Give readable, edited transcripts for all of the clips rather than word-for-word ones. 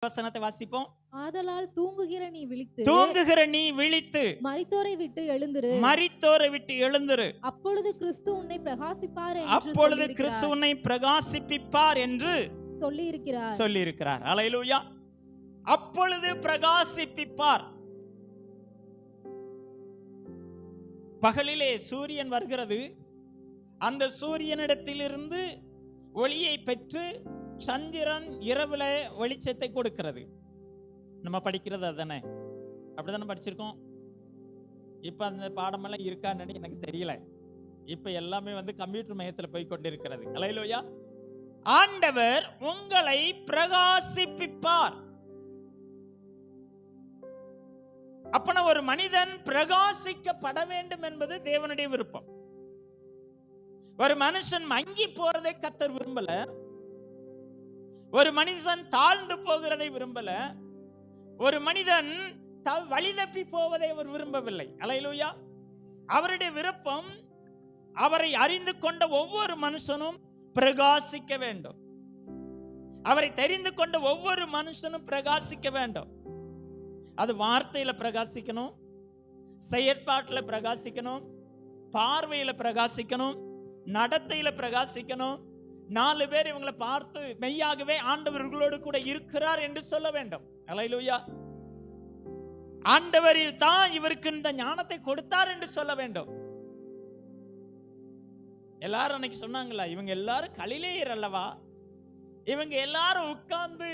வசனத்தை வாசிப்போம். ஆதலால் தூங்குகிற நீ விழித்து மரித்தோரை விட்டு எழுந்திரு. அப்பொழுது கிறிஸ்து உன்னை பிரகாசிப்பிப்பார் என்று சொல்லியிருக்கிறார். அல்லேலூயா. அப்பொழுது பிரகாசிப்பிப்பார். பகலிலே சூரியன் வருகிறது. அந்த சூரியனிடத்திலிருந்து ஒளியை பெற்று சந்திரன் இரவுல வெளிச்சத்தை கொடுக்கிறது. நம்ம படிக்கிறது அதானே, அப்படிதானே படிச்சிருக்கோம். இப்ப அந்த பாடமெல்லாம் இருக்கான்னு எனக்கு தெரியல. இப்ப எல்லாமே கம்ப்யூட்டர் மையத்தில் போய் கொண்டிருக்கிறது. அல்லேலூயா. ஆண்டவர் உங்களை பிரகாசிப்பிப்பார். அப்பன ஒரு மனிதன் பிரகாசிக்கப்பட வேண்டும் என்பது தேவனுடைய விருப்பம். ஒரு மனுஷன் மங்கி போறதை கர்த்தர் விரும்பல. ஒரு மனிதன் தாழ்ந்து போகிறதை விரும்பல. ஒரு மனிதன் வழி தப்பி போவதை அவர் விரும்பவில்லை. அல்லேலூயா. அவருடைய விருப்பம் அவரை அறிந்து கொண்ட ஒவ்வொரு மனுஷனும் பிரகாசிக்க வேண்டும். அவரை தெரிந்து கொண்ட ஒவ்வொரு மனுஷனும் பிரகாசிக்க வேண்டும். அது வார்த்தையில பிரகாசிக்கணும், செயற்பாட்டில் பிரகாசிக்கணும், பார்வையில பிரகாசிக்கணும், நடத்தையில பிரகாசிக்கணும். 4 பேர் இவங்களை பார்த்து மெய்யாகவே ஆண்டவர்களோடு கூட இருக்கிறார் என்று சொல்ல வேண்டும். அல்லேலூயா. ஆண்டவர் தான் இவருக்கு இந்த ஞானத்தை கொடுத்தார் என்று சொல்ல வேண்டும். எல்லாரும் அன்னைக்கு சொன்னாங்களா, இவங்க எல்லாரும் கலிலேயர் அல்லவா, இவங்க எல்லாரும் உட்கார்ந்து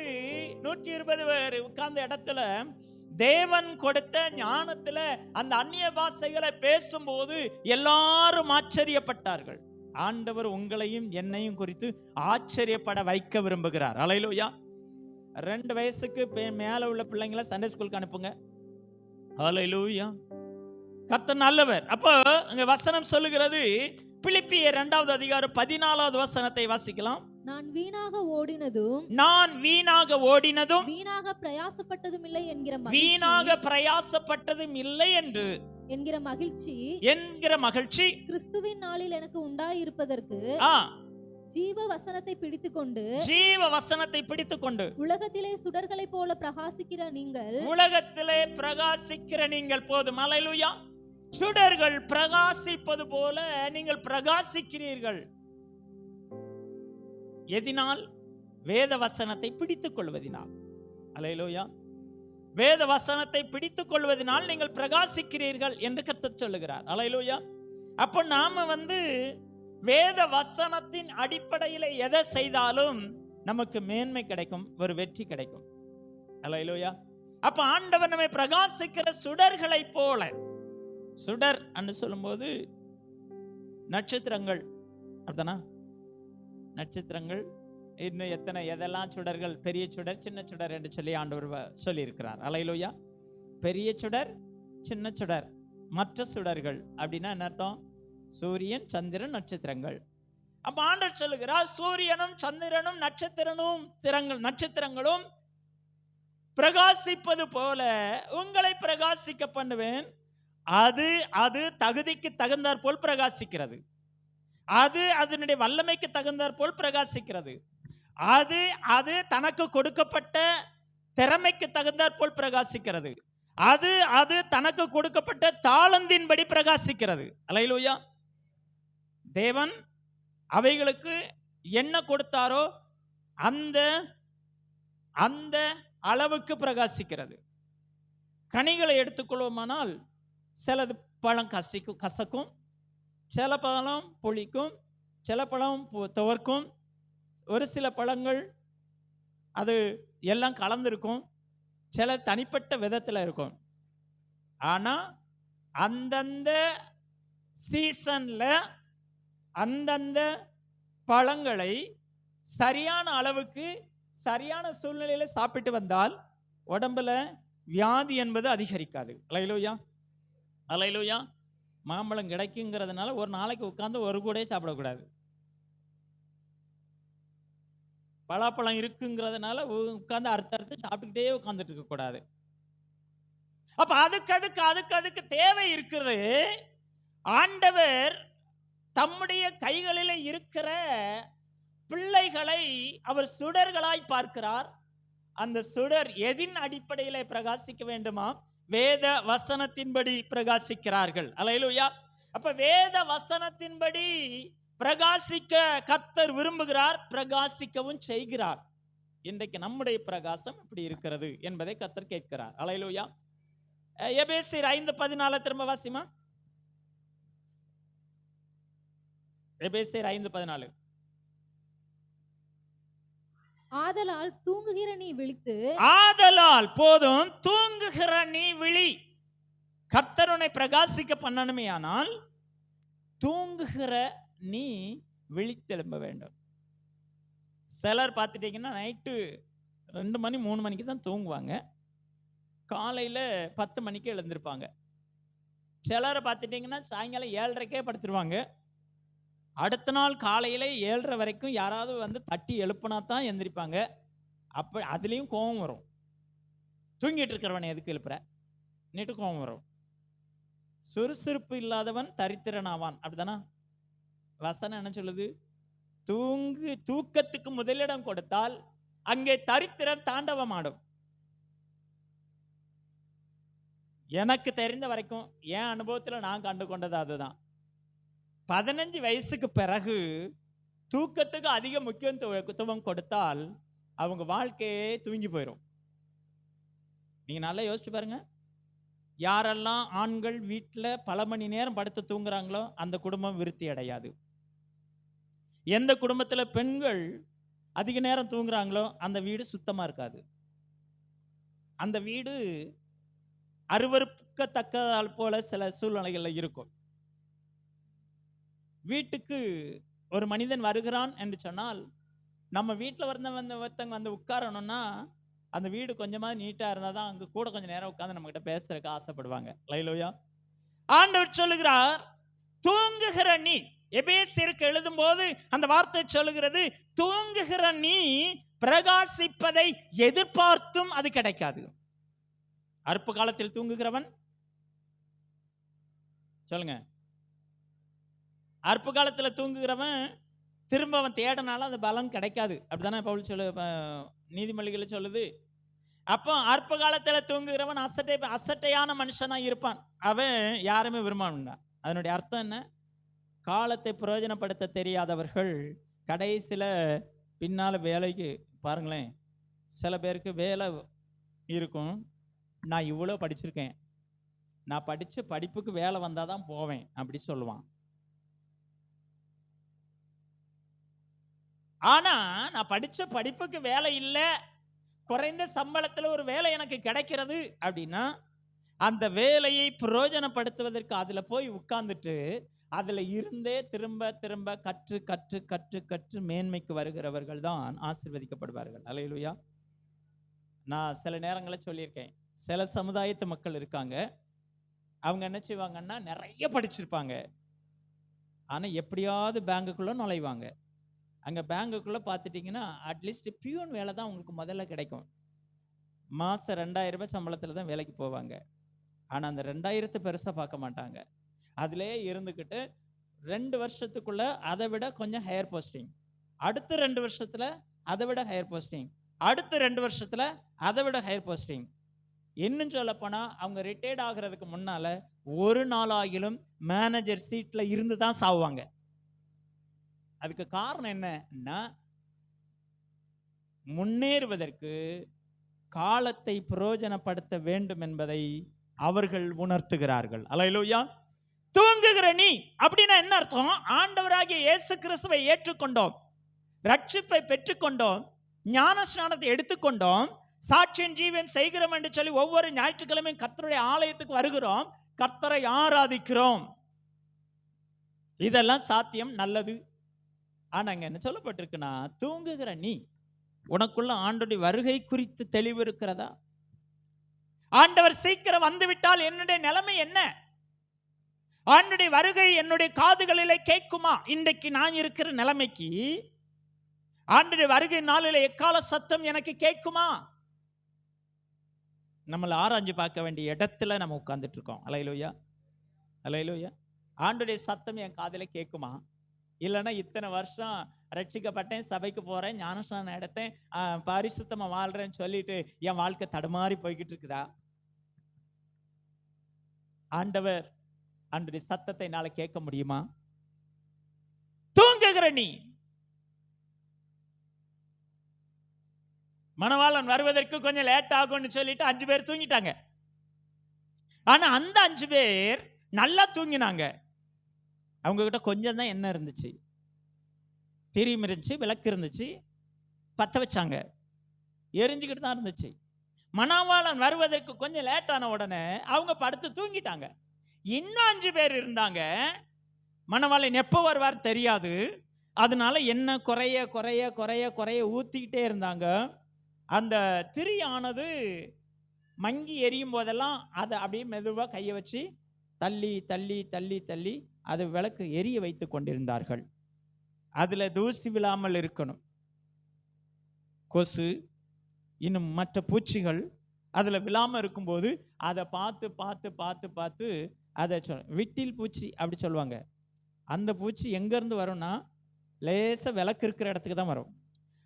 120 பேர் உட்கார்ந்த இடத்துல தேவன் கொடுத்த ஞானத்துல அந்த அந்நிய பாஷைகளை பேசும்போது எல்லாரும் ஆச்சரியப்பட்டார்கள். ஆண்டவர் உங்களையும் என்னையும் குறித்து ஆச்சரியப்பட வைக்க விரும்புகிறார். அல்லேலூயா. 2 வயசுக்கு மேல உள்ள பிள்ளைங்களை சண்டே ஸ்கூலுக்கு அனுப்புங்க. அல்லேலூயா. கர்த்தர் நல்லவர். அப்போ அங்க வசனம் சொல்லுகிறது, பிலிப்பியர் 2வது அதிகாரம் 14வது வசனத்தை வாசிக்கலாம். நான் வீணாக ஓடினதும் வீணாக பிரயாசப்பட்டதும் இல்லை என்கிற மகிழ்ச்சி கிறிஸ்துவின் நாளில் எனக்கு உண்டாயிருப்பதற்கு ஜீவ வசனத்தை பிடித்துக்கொண்டு உலகத்திலே சுடர்களைப் போல பிரகாசிக்கிற நீங்கள் போதும். அல்லேலூயா. சுடர்கள் பிரகாசிப்பது போல நீங்கள் பிரகாசிக்கிறீர்கள். எதினால்? வேத வசனத்தை பிடித்துக் கொள்வதினால். அல்லேலூயா. வேத வசனத்தை பிடித்துக் கொள்வதனால் நீங்கள் பிரகாசிக்கிறீர்கள் என்று கர்த்தர் சொல்லுகிறார். அல்லேலூயா. அப்போ நாம வேத வசனத்தின் அடிப்படையில் எதை செய்தாலும் நமக்கு மேன்மை கிடைக்கும், ஒரு வெற்றி கிடைக்கும். அல்லேலூயா. அப்ப ஆண்டவர் நம்மை பிரகாசிக்கிற சுடர்களை போல, சுடர் என்று சொல்லும்போது நட்சத்திரங்கள், அப்படிதானா? நட்சத்திரங்கள் இன்னும் எதெல்லாம் சுடர்கள், பெரிய சுடர் சின்ன சுடர் என்று சொல்லி ஆண்டவர் சொல்லி இருக்கிறார். அல்லேலூயா. பெரிய சுடர், சின்ன சுடர், மற்ற சுடர்கள் அப்படின்னா என்ன அர்த்தம்? சூரியன், சந்திரன், நட்சத்திரங்கள். அப்ப ஆண்டவர் சொல்லுகிறார், சூரியனும் சந்திரனும் நட்சத்திரங்களும் பிரகாசிப்பது போல உங்களை பிரகாசிக்க பண்ணுவேன். அது தகுதிக்கு தகுந்தாற் போல் பிரகாசிக்கிறது. அது அதனுடைய வல்லமைக்கு தகுந்தாற் போல் பிரகாசிக்கிறது. அது தனக்கு கொடுக்கப்பட்ட திறமைக்கு தகுந்தாற் போல் பிரகாசிக்கிறது. அது தனக்கு கொடுக்கப்பட்ட தாளந்தின்படி பிரகாசிக்கிறது. அல்லேலூயா. தேவன் அவைகளுக்கு என்ன கொடுத்தாரோ அந்த அளவுக்கு பிரகாசிக்கிறது. கனிகளை எடுத்துக்கொள்வோமானால் சிலது பழம் கசக்கும், சில பழம் புளிக்கும், சில பழம் துவர்க்கும், ஒரு சில பழங்கள் அது எல்லாம் கலந்திருக்கும், சில தனிப்பட்ட விதத்தில் இருக்கும். ஆனால் அந்தந்த சீசன்ல அந்தந்த பழங்களை சரியான அளவுக்கு சரியான சூழ்நிலையில் சாப்பிட்டு வந்தால் உடம்புல வியாதி என்பது அதிகரிக்காது. அல்லேலூயா. அல்லேலூயா. மாம்பழம் கிடைக்குங்கிறதுனால ஒரு நாளைக்கு உட்கார்ந்து ஒரு கூட சாப்பிடக்கூடாது. பலாப்பழம் இருக்குங்கிறதுனால உட்கார்ந்து அறுத்து சாப்பிட்டுக்கிட்டே உட்கார்ந்துட்டு இருக்க கூடாது. அப்ப அதுக்கு தேவை இருக்கிறது. ஆண்டவர் தம்முடைய கைகளில் இருக்கிற பிள்ளைகளை அவர் சுடர்களாய் பார்க்கிறார். அந்த சுடர் எதின் அடிப்படையிலே பிரகாசிக்க வேண்டுமா? வேத வசனத்தின்படி பிரகாசிக்கிறார்கள். அல்லேலூயா. அப்ப வேத வசனத்தின்படி பிரகாசிக்க கர்த்தர் விரும்புகிறார், பிரகாசிக்கவும் செய்கிறார். இன்றைக்கு நம்முடைய பிரகாசம் இப்படி இருக்கிறது என்பதை கர்த்தர் கேட்கிறார். அல்லேலூயா. எபேசியர் 5:14 திரும்ப வாசிமா. எபேசியர் 5:14. ஆதலால் தூங்குகிற நீ விழித்து, ஆதலால் போதும், தூங்குகிற நீ விழி. கர்த்தர் உன்னை பிரகாசிக்க பண்ணணுமே, ஆனால் தூங்குகிற நீ விழித்தெழும்ப வேண்டும். சிலர் பார்த்துட்டீங்கன்னா நைட்டு 2 மணி 3 மணிக்கு தான் தூங்குவாங்க, காலையில் 10 மணிக்கு எழுந்திருப்பாங்க. சிலரை பார்த்துட்டீங்கன்னா சாயங்காலம் 7:30க்கே படுத்துருவாங்க. அடுத்த நாள் காலையில் 7:30 வரைக்கும் யாராவது வந்து தட்டி எழுப்புனா தான் எந்திரிப்பாங்க. அப்போ அதுலேயும் கோபம் வரும். தூங்கிட்டு இருக்கிறவனை எதுக்கு எழுப்புற நீட்டு கோபம் வரும். சுறுசுறுப்பு இல்லாதவன் தரித்திரனாவான், அப்படிதானா வசனம் என்ன சொல்லுது? தூக்கத்துக்கு முதலிடம் கொடுத்தால் அங்கே தரித்திரம் தாண்டவமாடும். எனக்கு தெரிந்த வரைக்கும் என் அனுபவத்தில் நான் கண்டு கொண்டது அதுதான். 15 வயசுக்கு பிறகு தூக்கத்துக்கு அதிக முக்கியத்துவம் கொடுத்தால் அவங்க வாழ்க்கையே தூங்கி போயிடும். நீங்க நல்லா யோசிச்சு பாருங்க. யாரெல்லாம் ஆண்கள் வீட்டில் பல மணி நேரம் படுத்து தூங்குறாங்களோ அந்த குடும்பம் விருத்தி அடையாது. எந்த குடும்பத்தில் பெண்கள் அதிக நேரம் தூங்குறாங்களோ அந்த வீடு சுத்தமாக இருக்காது. அந்த வீடு அருவருக்கத்தக்கதால் போல சில சூழ்நிலைகளில் இருக்கும். வீட்டுக்கு ஒரு மனிதன் வருகிறான் என்று சொன்னால், நம்ம வீட்டில் ஒருத்தவங்க வந்து உட்காரணும்னா அந்த வீடு கொஞ்சமாக நீட்டாக இருந்தால் தான் அங்கே கூட கொஞ்சம் நேரம் உட்காந்து நம்மகிட்ட பேசுறதுக்கு ஆசைப்படுவாங்க. அல்லேலூயா. ஆண்டவர் சொல்லுகிறார், தூங்குகிற நீ. எபேசியருக்கு எழுதும் போது அந்த வார்த்தை சொல்லுகிறது, தூங்குகிற நீ பிரகாசிப்பதை எதிர்பார்த்தும் அது கிடைக்காது. அற்ப காலத்தில் தூங்குகிறவன் சொல்லுங்க, அற்ப காலத்தில் தூங்குகிறவன் திரும்ப அவன் தேடனாலும் அது பலன் கிடைக்காது. அப்படித்தானே பவுல் சொல்லு, நீதிமொழிகளை சொல்லுது. அப்போ அற்ப காலத்தில் தூங்குகிறவன் அசட்டையான மனுஷனா இருப்பான். அவன் யாருமே விரும்பான். அதனுடைய அர்த்தம் என்ன? காலத்தை பிரயோஜனப்படுத்த தெரியாதவர்கள் கடைசியில் பின்னால் வேலைக்கு பாருங்களேன். சில பேருக்கு வேலை இருக்கும், நான் இவ்வளோ படிச்சிருக்கேன், நான் படித்த படிப்புக்கு வேலை வந்தால் தான் போவேன் அப்படி சொல்லுவான். ஆனால் நான் படித்த படிப்புக்கு வேலை இல்லை, குறைந்த சம்பளத்தில் ஒரு வேலை எனக்கு கிடைக்கிறது அப்படின்னா அந்த வேலையை பிரயோஜனப்படுத்துவதற்கு அதில் போய் உட்கார்ந்துட்டு அதில் இருந்தே திரும்ப திரும்ப கற்று கற்று கற்று கற்று மேன்மைக்கு வருகிறவர்கள் தான் ஆசீர்வதிக்கப்படுவார்கள். அல்லேலூயா. நான் சில நேரங்களில் சொல்லியிருக்கேன், சில சமுதாயத்து மக்கள் இருக்காங்க, அவங்க என்ன செய்வாங்கன்னா நிறைய படிச்சிருப்பாங்க, ஆனால் எப்படியாவது பேங்குக்குள்ளே நுழைவாங்க. அங்கே பேங்குக்குள்ளே பார்த்துட்டிங்கன்னா அட்லீஸ்ட் பியூன் வேலை தான் உங்களுக்கு முதல்ல கிடைக்கும். மாதம் 2000 ரூபாய் சம்பளத்தில் தான் வேலைக்கு போவாங்க. ஆனால் அந்த 2000 பெருசாக பார்க்க மாட்டாங்க. அதிலே இருந்துக்கிட்டு 2 வருஷத்துக்குள்ளே அதை விட கொஞ்சம் ஹையர் போஸ்டிங், அடுத்த 2 வருஷத்தில் அதை விட ஹையர் போஸ்டிங், அடுத்த 2 வருஷத்தில் அதை விட ஹையர் போஸ்டிங். இன்னும் சொல்லப்போனால் அவங்க ரிட்டையர்ட் ஆகிறதுக்கு முன்னால் ஒரு நாளாகிலும் மேனேஜர் சீட்டில் இருந்து தான் சாவுவாங்க. அதுக்கு காரணம் என்னன்னா, முன்னேறுவதற்கு காலத்தை பிரயோஜனப்படுத்த வேண்டும் என்பதை அவர்கள் உணர்த்துகிறார்கள். அல்லேலூயா. தூங்குகிற நீ அப்படின்னா என்ன அர்த்தம்? ஆண்டவராகிய இயேசு கிறிஸ்துவை ஏற்றுக்கொண்டோம், ரட்சிப்பை பெற்றுக்கொண்டோம், ஞானஸ்நானத்தை எடுத்துக்கொண்டோம், சாட்சியின் ஜீவன் செய்கிறோம் என்று சொல்லி ஒவ்வொரு ஞாயிற்றுக்கிழமையும் கர்த்தருடைய ஆலயத்துக்கு வருகிறோம், கர்த்தரை ஆராதிக்கிறோம். இதெல்லாம் சாத்தியம், நல்லது. ஆனா அங்க என்ன சொல்லப்பட்டிருக்குன்னா, தூங்குகிற நீ, உனக்குள்ள ஆண்டவருடைய வருகை குறித்து தெளிவு இருக்கிறதா? ஆண்டவர் சீக்கிரம் வந்துவிட்டால் என்னுடைய நிலைமை என்ன? ஆண்டவருடைய வருகை என்னுடைய காதுகளிலே கேட்குமா? இன்றைக்கு நான் இருக்கிற நிலைமைக்கு ஆண்டவருடைய வருகை நாளிலே எக்கால சத்தம் எனக்கு கேட்குமா? நம்மளை ஆராய்ஞ்சு பார்க்க வேண்டிய இடத்துல நம்ம உட்கார்ந்துட்டு இருக்கோம். அல்லேலூயா, அல்லேலூயா. ஆண்டவருடைய சத்தம் என் காதில் கேட்குமா? இல்லைன்னா இத்தனை வருஷம் ரட்சிக்கப்பட்டேன், சபைக்கு போறேன், ஞானஸ்நானம் எடுத்தேன், பரிசுத்தமா வாழ்றேன்னு சொல்லிட்டு என் வாழ்க்கை தடுமாறி போய்கிட்டு இருக்குதா? ஆண்டவர் அன்றைய சத்தத்தை என்னால கேட்க முடியுமா? தூங்குகிற நீ, மணவாளன் வருவதற்கு கொஞ்சம் லேட் ஆகும்னு சொல்லிட்டு 5 பேர் தூங்கிட்டாங்க. ஆனா அந்த 5 பேர் நல்லா தூங்கினாங்க. அவங்க கிட்ட கொஞ்சம் தான் எண்ணெய் இருந்துச்சு, திரியும் இருந்துச்சு, விளக்கு இருந்துச்சு, பத்த வச்சாங்க, எரிஞ்சுக்கிட்டு தான் இருந்துச்சு. மணவாளன் வருவதற்கு கொஞ்சம் லேட் ஆன உடனே அவங்க படுத்து தூங்கிட்டாங்க. இன்னும் 5 பேர் இருந்தாங்க. மணவாளன் எப்போ வருவார் தெரியாது, அதனால எண்ணெய் குறைய குறைய குறைய குறைய ஊத்திக்கிட்டே இருந்தாங்க. அந்த திரியானது மங்கி எரியும் போதெல்லாம் அதை அப்படியே மெதுவாக கையை வச்சு தள்ளி தள்ளி தள்ளி தள்ளி அது விளக்கு எரிய வைத்து கொண்டிருந்தார்கள். அதுல தூசி விழாமல் இருக்கணும், கொசு இன்னும் மற்ற பூச்சிகள் அதுல விழாம இருக்கும்போது அதை பார்த்து பார்த்து பார்த்து பார்த்து அதை விட்டில் பூச்சி அப்படி சொல்லுவாங்க. அந்த பூச்சி எங்க இருந்து வரும்னா லேச விளக்கு இருக்கிற இடத்துக்கு தான் வரும்.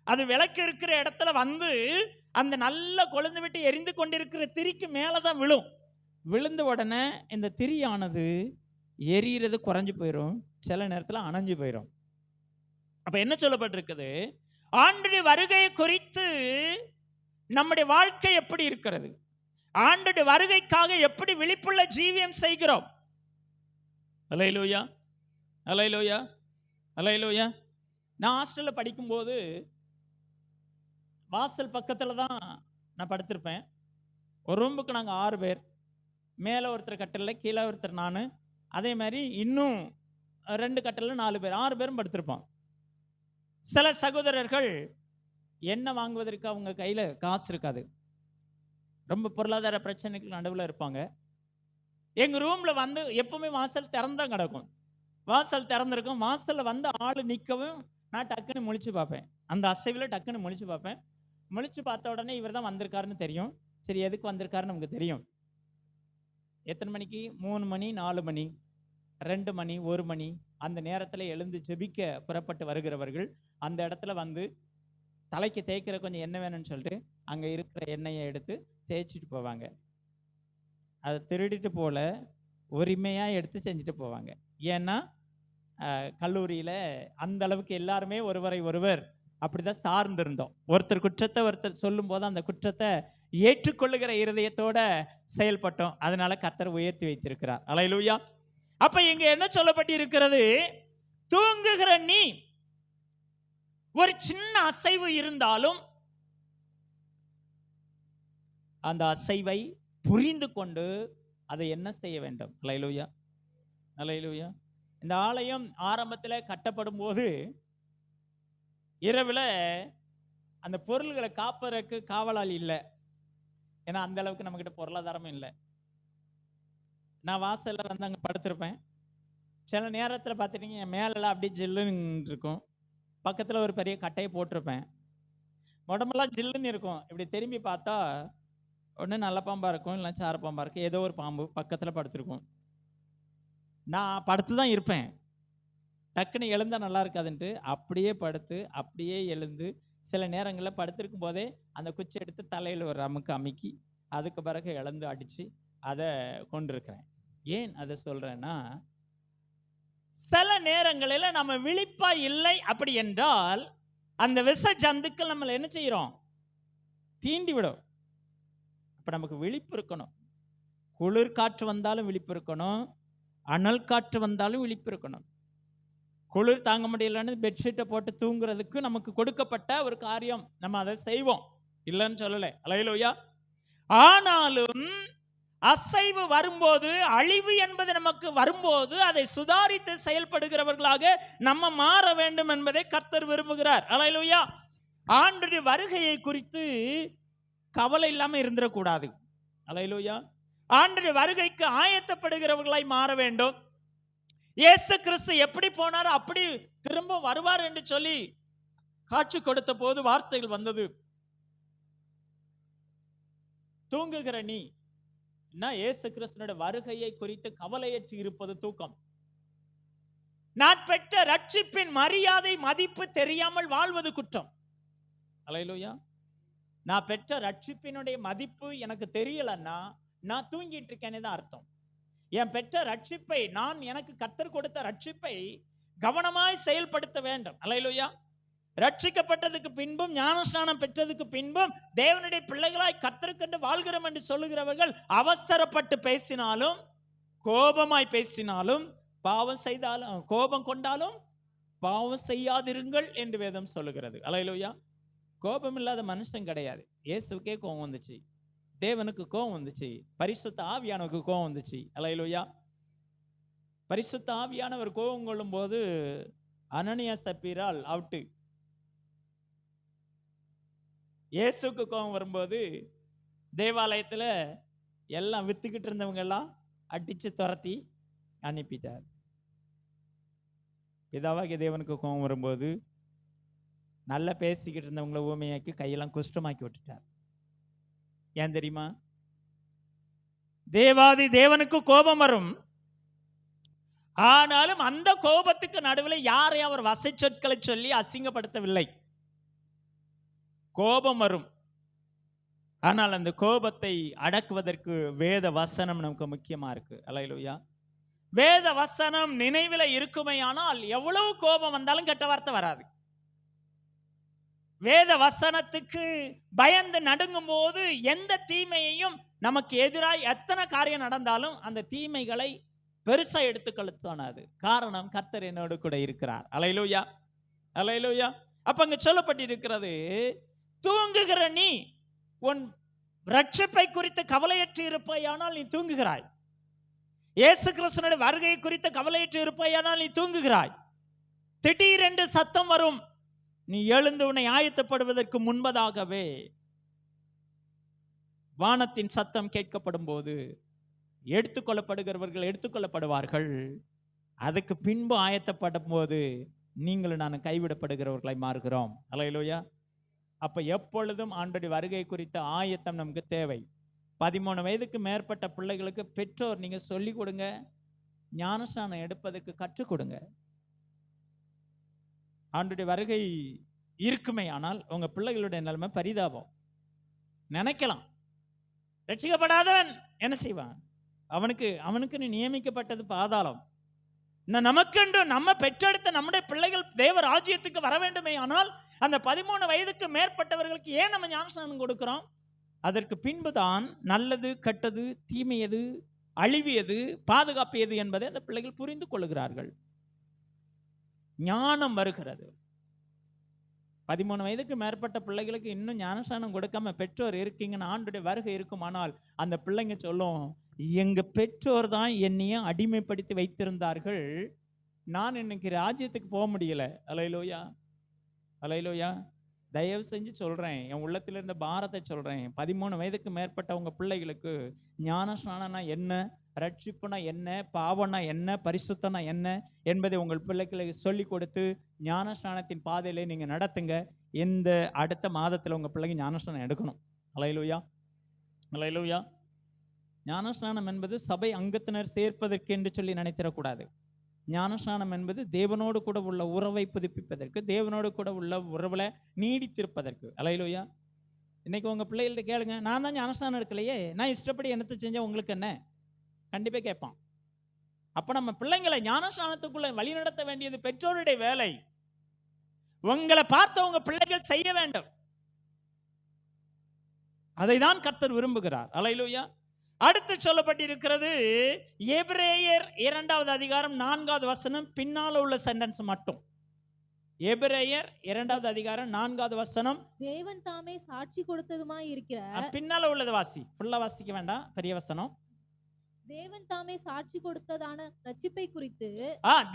அது விளக்கு இருக்கிற இடத்துல வந்து அந்த நல்ல கொழுந்து விட்டு எரிந்து கொண்டிருக்கிற திரிக்கு மேலதான் விழும். விழுந்த உடனே இந்த திரியானது எரியிறது குறைஞ்சு போயிடும், சில நேரத்தில் அணைஞ்சு போயிடும். அப்ப என்ன சொல்லப்பட்டிருக்குது? ஆண்டுடைய வருகையை குறித்து நம்முடைய வாழ்க்கை எப்படி இருக்கிறது, ஆண்டுடைய வருகைக்காக எப்படி விழிப்புள்ள ஜீவியம் செய்கிறோம்? அல்லேலூயா, அல்லேலூயா, அல்லேலூயா. நான் ஹாஸ்டல்ல படிக்கும்போது வாசல் பக்கத்துல தான் நான் படுத்திருப்பேன். ஒரு ரூமுக்கு நாங்கள் 6 பேர், மேலே ஒருத்தர் கட்டில, கீழே ஒருத்தர், நான், அதே மாதிரி இன்னும் 2 கட்டில 4 பேர், 6 பேரும் படுத்திருப்போம். சில சகோதரர்கள் எண்ணெய் வாங்குவதற்கு அவங்க கையில் காசு இருக்காது, ரொம்ப பொருளாதார பிரச்சனைக்கு நடுவில் இருப்பாங்க. எங்கள் ரூமில் வந்து எப்பவுமே வாசல் திறந்தான் கிடக்கும், வாசல் திறந்திருக்கும். வாசலில் வந்து ஆள் நிற்கவும் நான் டக்குன்னு முழிச்சு பார்ப்பேன், அந்த அசைவில் டக்குன்னு முழிச்சு பார்ப்பேன். முழிச்சு பார்த்த உடனே இவர் தான் வந்திருக்காருன்னு தெரியும். சரி, எதுக்கு வந்திருக்காருன்னு நமக்கு தெரியும். எத்தனை மணிக்கு? 3 மணி, 4 மணி, 2 மணி, 1 மணி, அந்த நேரத்தில் எழுந்து ஜெபிக்க புறப்பட்டு வருகிறவர்கள் அந்த இடத்துல வந்து தலைக்கு தேய்க்கிற கொஞ்சம் எண்ணெய் வேணும்னு சொல்லிட்டு அங்கே இருக்கிற எண்ணெயை எடுத்து தேய்ச்சிட்டு போவாங்க. அதை திருடிட்டு போல உரிமையாக எடுத்து செஞ்சுட்டு போவாங்க. ஏன்னா கல்லூரியில் அந்த அளவுக்கு எல்லாருமே ஒருவரை ஒருவர் அப்படிதான் சார்ந்திருந்தோம். ஒருத்தர் குற்றத்தை ஒருத்தர் சொல்லும் போது அந்த குற்றத்தை ஏற்றுக்கொள்ளுகிற இருதயத்தோட செயல்பட்டோம். அதனால கர்த்தர் உயர்த்தி வைத்திருக்கிறார். அல்லேலூயா. அப்ப இங்க என்ன சொல்லப்பட்டு இருக்கிறது? தூங்குகிற நீ, ஒரு சின்ன அசைவு இருந்தாலும் அந்த அசைவை புரிந்து கொண்டு அதை என்ன செய்ய வேண்டும்? அல்லேலூயா, அல்லேலூயா. இந்த ஆலயம் ஆரம்பத்தில் கட்டப்படும் போது இரவில் அந்த பொருள்களை காப்பதற்கு காவலாளி இல்லை, ஏன்னா அந்த அளவுக்கு நம்மகிட்ட பொருளாதாரமும் இல்லை. நான் வாசலில் வந்து அங்கே படுத்திருப்பேன். சில நேரத்தில் பார்த்துட்டீங்க என் மேலெல்லாம் அப்படியே ஜில்லுன்னு இருக்கும், பக்கத்தில் ஒரு பெரிய கட்டையை போட்டிருப்பேன், உடம்பெல்லாம் ஜில்லுன்னு இருக்கும். இப்படி திரும்பி பார்த்தா ஒன்று நல்ல பாம்பாக இருக்கும், இல்லை சார பாம்பாக இருக்கும், ஏதோ ஒரு பாம்பு பக்கத்தில் படுத்திருக்கும். நான் படுத்து தான் இருப்பேன், டக்குன்னு எழுந்தா நல்லா இருக்காதுன்ட்டு அப்படியே படுத்து அப்படியே எழுந்து சில நேரங்களில் படுத்திருக்கும் போதே அந்த குச்சி எடுத்து தலையில் ஒரு அமுக்கு அமுக்கி அதுக்கு பிறகு எழுந்து அடித்து அதை கொண்டிருக்கிறேன். ஏன் அதை சொல்கிறேன்னா, சில நேரங்களில் நம்ம விழிப்பா இல்லை அப்படி என்றால் அந்த விஷ ஜந்துக்கள் நம்மளை என்ன செய்கிறோம்? தீண்டி விடும். அப்போ நமக்கு விழிப்பு இருக்கணும். குளிர் காற்று வந்தாலும் விழிப்பு இருக்கணும், அனல் காற்று வந்தாலும் விழிப்பு இருக்கணும். குளிர் தாங்க முடியலன்னு பெட்ஷீட்டை போட்டு தூங்குறதுக்கு நமக்கு கொடுக்கப்பட்ட ஒரு காரியம், நம்ம அதை செய்வோம், இல்லைன்னு சொல்லலை. அல்லேலூயா. ஆனாலும் அசைவு வரும்போது, அழிவு என்பது நமக்கு வரும்போது அதை சுதாரித்து செயல்படுகிறவர்களாக நம்ம மாற வேண்டும் என்பதை கர்த்தர் விரும்புகிறார். அல்லேலூயா. ஆண்டுடைய வருகையை குறித்து கவலை இல்லாமல் இருந்துடக்கூடாது. அல்லேலூயா. ஆண்டுடைய வருகைக்கு ஆயத்தப்படுகிறவர்களாய் மாற வேண்டும். இயேசு கிறிஸ்து எப்படி போனாரோ அப்படி திரும்ப வருவார் என்று சொல்லி காட்சி கொடுத்த போது வார்த்தைகள் வந்தது, தூங்குகிற நீ. இயேசு கிறிஸ்துவோட வருகையை குறித்து கவலையற்று இருப்பது தூக்கம். நான் பெற்ற ரட்சிப்பின் மரியாதை மதிப்பு தெரியாமல் வாழ்வது குற்றம். அல்லேலூயா. நான் பெற்ற ரட்சிப்பினுடைய மதிப்பு எனக்கு தெரியலன்னா நான் தூங்கிட்டு இருக்கேனே தான் அர்த்தம். என் பெற்ற ரட்சிப்பை, நான் எனக்கு கர்த்தர் கொடுத்த ரட்சிப்பை கவனமாய் செயல்படுத்த வேண்டும். அல்லேலூயா. ரட்சிக்கப்பட்டதுக்கு பின்பும் ஞானஸ்நானம் பெற்றதுக்கு பின்பும் தேவனுடைய பிள்ளைகளாய் கர்த்தருக்கென்று வாழ்கிறோம் என்று சொல்லுகிறவர்கள் அவசரப்பட்டு பேசினாலும், கோபமாய் பேசினாலும், பாவம் செய்தாலும், கோபம் கொண்டாலும் பாவம் செய்யாதிருங்கள் என்று வேதம் சொல்லுகிறது. அல்லேலூயா. கோபம் இல்லாத மனுஷன் கிடையாது. இயேசுக்கே கோபம் வந்துச்சு, தேவனுக்கு கோபம் வந்துச்சு, பரிசுத்த ஆவியானவருக்கு கோபம் வந்துச்சு. அல்லேலூயா. பரிசுத்த ஆவியானவர் கோபம் கொள்ளும் போது அனனியா சப்பீரால் அவுட்டு. இயேசுக்கு கோபம் வரும்போது தேவாலயத்தில் எல்லாம் வித்துக்கிட்டு இருந்தவங்க எல்லாம் அடிச்சு துரத்தி அனுப்பிட்டார். பிதாவாகிய தேவனுக்கு கோபம் வரும்போது நல்லா பேசிக்கிட்டு இருந்தவங்களை ஊமையாக்கி கையெல்லாம் குஷ்டமாக்கி விட்டுட்டார். ஏன் தெரியுமா? தேவாதி தேவனுக்கு கோபம் வரும். ஆனாலும் அந்த கோபத்துக்கு நடுவில் யாரையும் அவர் வசை சொற்களை சொல்லி அசிங்கப்படுத்தவில்லை. கோபம் வரும், ஆனால் அந்த கோபத்தை அடக்குவதற்கு வேத வசனம் நமக்கு முக்கியமா இருக்கு. அல்லேலூயா. வேத வசனம் நினைவில் இருக்குமையானால் எவ்வளவு கோபம் வந்தாலும் கெட்ட வார்த்தை வராது. வேத வசனத்துக்கு பயந்து நடுங்கும் போது எந்த தீமையையும், நமக்கு எதிராக எத்தனை காரியம் நடந்தாலும் அந்த தீமைகளை பெருசா எடுத்துக்கொள்ள தோணாது. காரணம், கர்த்தர் என்னோடு கூட இருக்கிறார். அல்லேலூயா. அல்லேலூயா. அப்ப அங்க சொல்லப்பட்டிருக்கிறது, தூங்குகிற நீ உன் ரட்சிப்பை குறித்து கவலையற்று இருப்பாயானால் நீ தூங்குகிறாய். இயேசு கிறிஸ்துவினுடைய வருகை குறித்து கவலையற்று இருப்பாயானால் நீ தூங்குகிறாய். திடீரென்று சத்தம் வரும், நீ எழுந்து உன்னை ஆயத்தப்படுவதற்கு முன்பதாகவே வானத்தின் சத்தம் கேட்கப்படும் போது எடுத்துக்கொள்ளப்படுகிறவர்கள் எடுத்துக்கொள்ளப்படுவார்கள். அதுக்கு பின்பு ஆயத்தப்படும் போது நீங்களும் நான் கைவிடப்படுகிறவர்களாய் மாறுகிறோம். அல்லேலூயா. அப்ப எப்பொழுதும் ஆண்டவருடைய வருகை குறித்த ஆயத்தம் நமக்கு தேவை. 13 வயதுக்கு மேற்பட்ட பிள்ளைகளுக்கு பெற்றோர் நீங்க சொல்லிக் கொடுங்க, ஞானஸ்நானம் எடுப்பதற்கு கற்றுக் கொடுங்க. ஆண்டவருடைய வருகை இருக்குமே ஆனால் உங்க பிள்ளைகளுடைய நிலைமை பரிதாபம். நினைக்கலாம், ரட்சிக்கப்படாதவன் என்ன செய்வான்? அவனுக்கு நியமிக்கப்பட்டது பாதாளம். நமக்கென்று நம்ம பெற்றெடுத்த நம்முடைய பிள்ளைகள் தேவ ராஜ்யத்துக்கு வர வேண்டுமே ஆனால் அந்த 13 வயதுக்கு மேற்பட்டவர்களுக்கு ஏன் நம்ம ஞானஸ்நானம் கொடுக்கிறோம்? அதற்கு பின்புதான் நல்லது, கெட்டது, தீமையது, அழிவியது, பாதுகாப்பியது என்பதை அந்த பிள்ளைகள் புரிந்து கொள்ளுகிறார்கள். ஞானம் வருகிறது. 13 வயதுக்கு மேற்பட்ட பிள்ளைகளுக்கு இன்னும் ஞானஸ்நானம் கொடுக்காம பெற்றோர் இருக்கீங்கன்னு ஆண்டுடைய வருகை இருக்குமானால் அந்த பிள்ளைங்க சொல்லும், எங்க பெற்றோர் தான் என்னைய அடிமைப்படுத்தி வைத்திருந்தார்கள், நான் இன்னைக்கு ராஜ்யத்துக்கு போக முடியல. அல்லேலூயா. அல்லேலூயா. தயவு செஞ்சு சொல்றேன், என் உள்ளத்தில் இருந்த பாரத்தை சொல்றேன். 13 வயதுக்கு மேற்பட்ட உங்க பிள்ளைகளுக்கு ஞானஸ்நானம்னா என்ன, ரட்சிப்புனா என்ன, பாவம்னா என்ன, பரிசுத்தம்னா என்ன என்பதை உங்கள் பிள்ளைகளுக்கு சொல்லி கொடுத்து ஞானஸ்நானத்தின் பாதையிலே நீங்க நடத்துங்க. இந்த அடுத்த மாதத்தில் உங்க பிள்ளைங்க ஞானஸ்நானம் எடுக்கணும். அல்லேலூயா. அல்லேலூயா. ஞானஸ்நானம் என்பது சபை அங்கத்தினர் சேர்ப்பதற்கு என்று சொல்லி நினைத்திடக்கூடாது. ஞானஸ்நானம் என்பது தேவனோடு கூட உள்ள உறவை புதுப்பிப்பதற்கு, தேவனோடு கூட உள்ள உறவுல நீடித்திருப்பதற்கு. அல்லேலூயா. இன்னைக்கு உங்க பிள்ளைகள்ட்ட கேளுங்க, நான் தான் ஞானஸ்நானம் எடுக்கலையே, நான் இஷ்டப்படி என்னத்தை செஞ்சா உங்களுக்கு என்ன? கண்டிப்பா கேட்பான். அப்ப நம்ம பிள்ளைங்களை ஞானஸ்நானத்துக்குள்ள வழி நடத்த வேண்டியது பெற்றோருடைய வேலை. உங்களை பார்த்த உங்க பிள்ளைகள் செய்ய வேண்டும். அதை தான் கர்த்தர் விரும்புகிறார். அல்லேலூயா. அடுத்து சொல்லப்பட்டிருக்கிறது எபிரேயர் 2வது அதிகாரம் 4வது வசனம், பின்னால உள்ள சென்டென்ஸ் மட்டும். எபிரேயர் 2வது அதிகாரம் 4வது வசனம். தேவன் தாமே சாட்சி கொடுத்ததுமாய் இருக்கிற, பின்னால உள்ளது வாசி, ஃபுல்லா வாசிக்க வேண்டாம், பெரிய வசனம். தேவன் தாமே சாட்சி கொடுத்ததான ரட்சிப்பை குறித்து,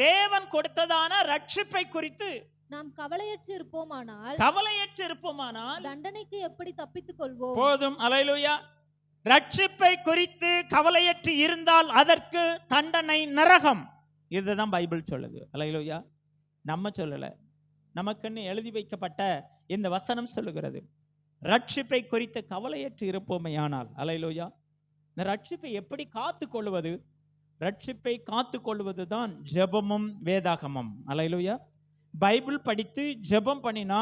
தேவன் கொடுத்ததான ரட்சிப்பை குறித்து நாம் கவலையற்று இருப்போமானால் தண்டனைக்கு எப்படி தப்பித்துக் கொள்வோம்? போதும். அல்லேலூயா. ரட்சிப்பை குறித்து கவலையற்று இருந்தால் அதற்கு தண்டனை நரகம். இதுதான் பைபிள் சொல்லுது. அல்லேலூயா. நம்ம சொல்லல, நமக்குன்னு எழுதி வைக்கப்பட்ட இந்த வசனம் சொல்லுகிறது. ரட்சிப்பை குறித்து கவலையற்று இருப்போமையானால், அல்லேலூயா, இந்த ரட்சிப்பை எப்படி காத்து கொள்வது? ரட்சிப்பை காத்து கொள்வதுதான் ஜெபமும் வேதாகமம். அல்லேலூயா. பைபிள் படித்து ஜெபம் பண்ணினா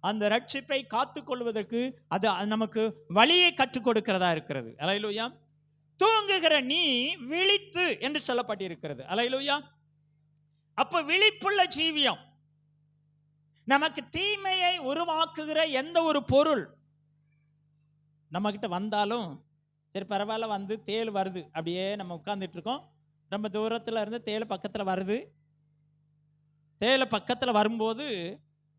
அந்த ரட்சிப்பை காத்து கொள்வதற்கு அது நமக்கு வழியை கற்றுக் கொடுக்கிறதா இருக்கிறது. அல்லேலூயா. தூங்குகிற நீ விழித்து என்று சொல்லப்பட்டிருக்கிறது. அல்லேலூயா. அப்ப விழிப்புள்ள ஜீவியம். நமக்கு தீமையை உருவாக்குகிற எந்த ஒரு பொருள் நம்ம கிட்ட வந்தாலும் சரி பரவாயில்ல, வந்து தேள் வருது, அப்படியே நம்ம உட்கார்ந்துட்டு இருக்கோம், ரொம்ப தூரத்துல இருந்து தேள் பக்கத்துல வருது. தேள் பக்கத்துல வரும்போது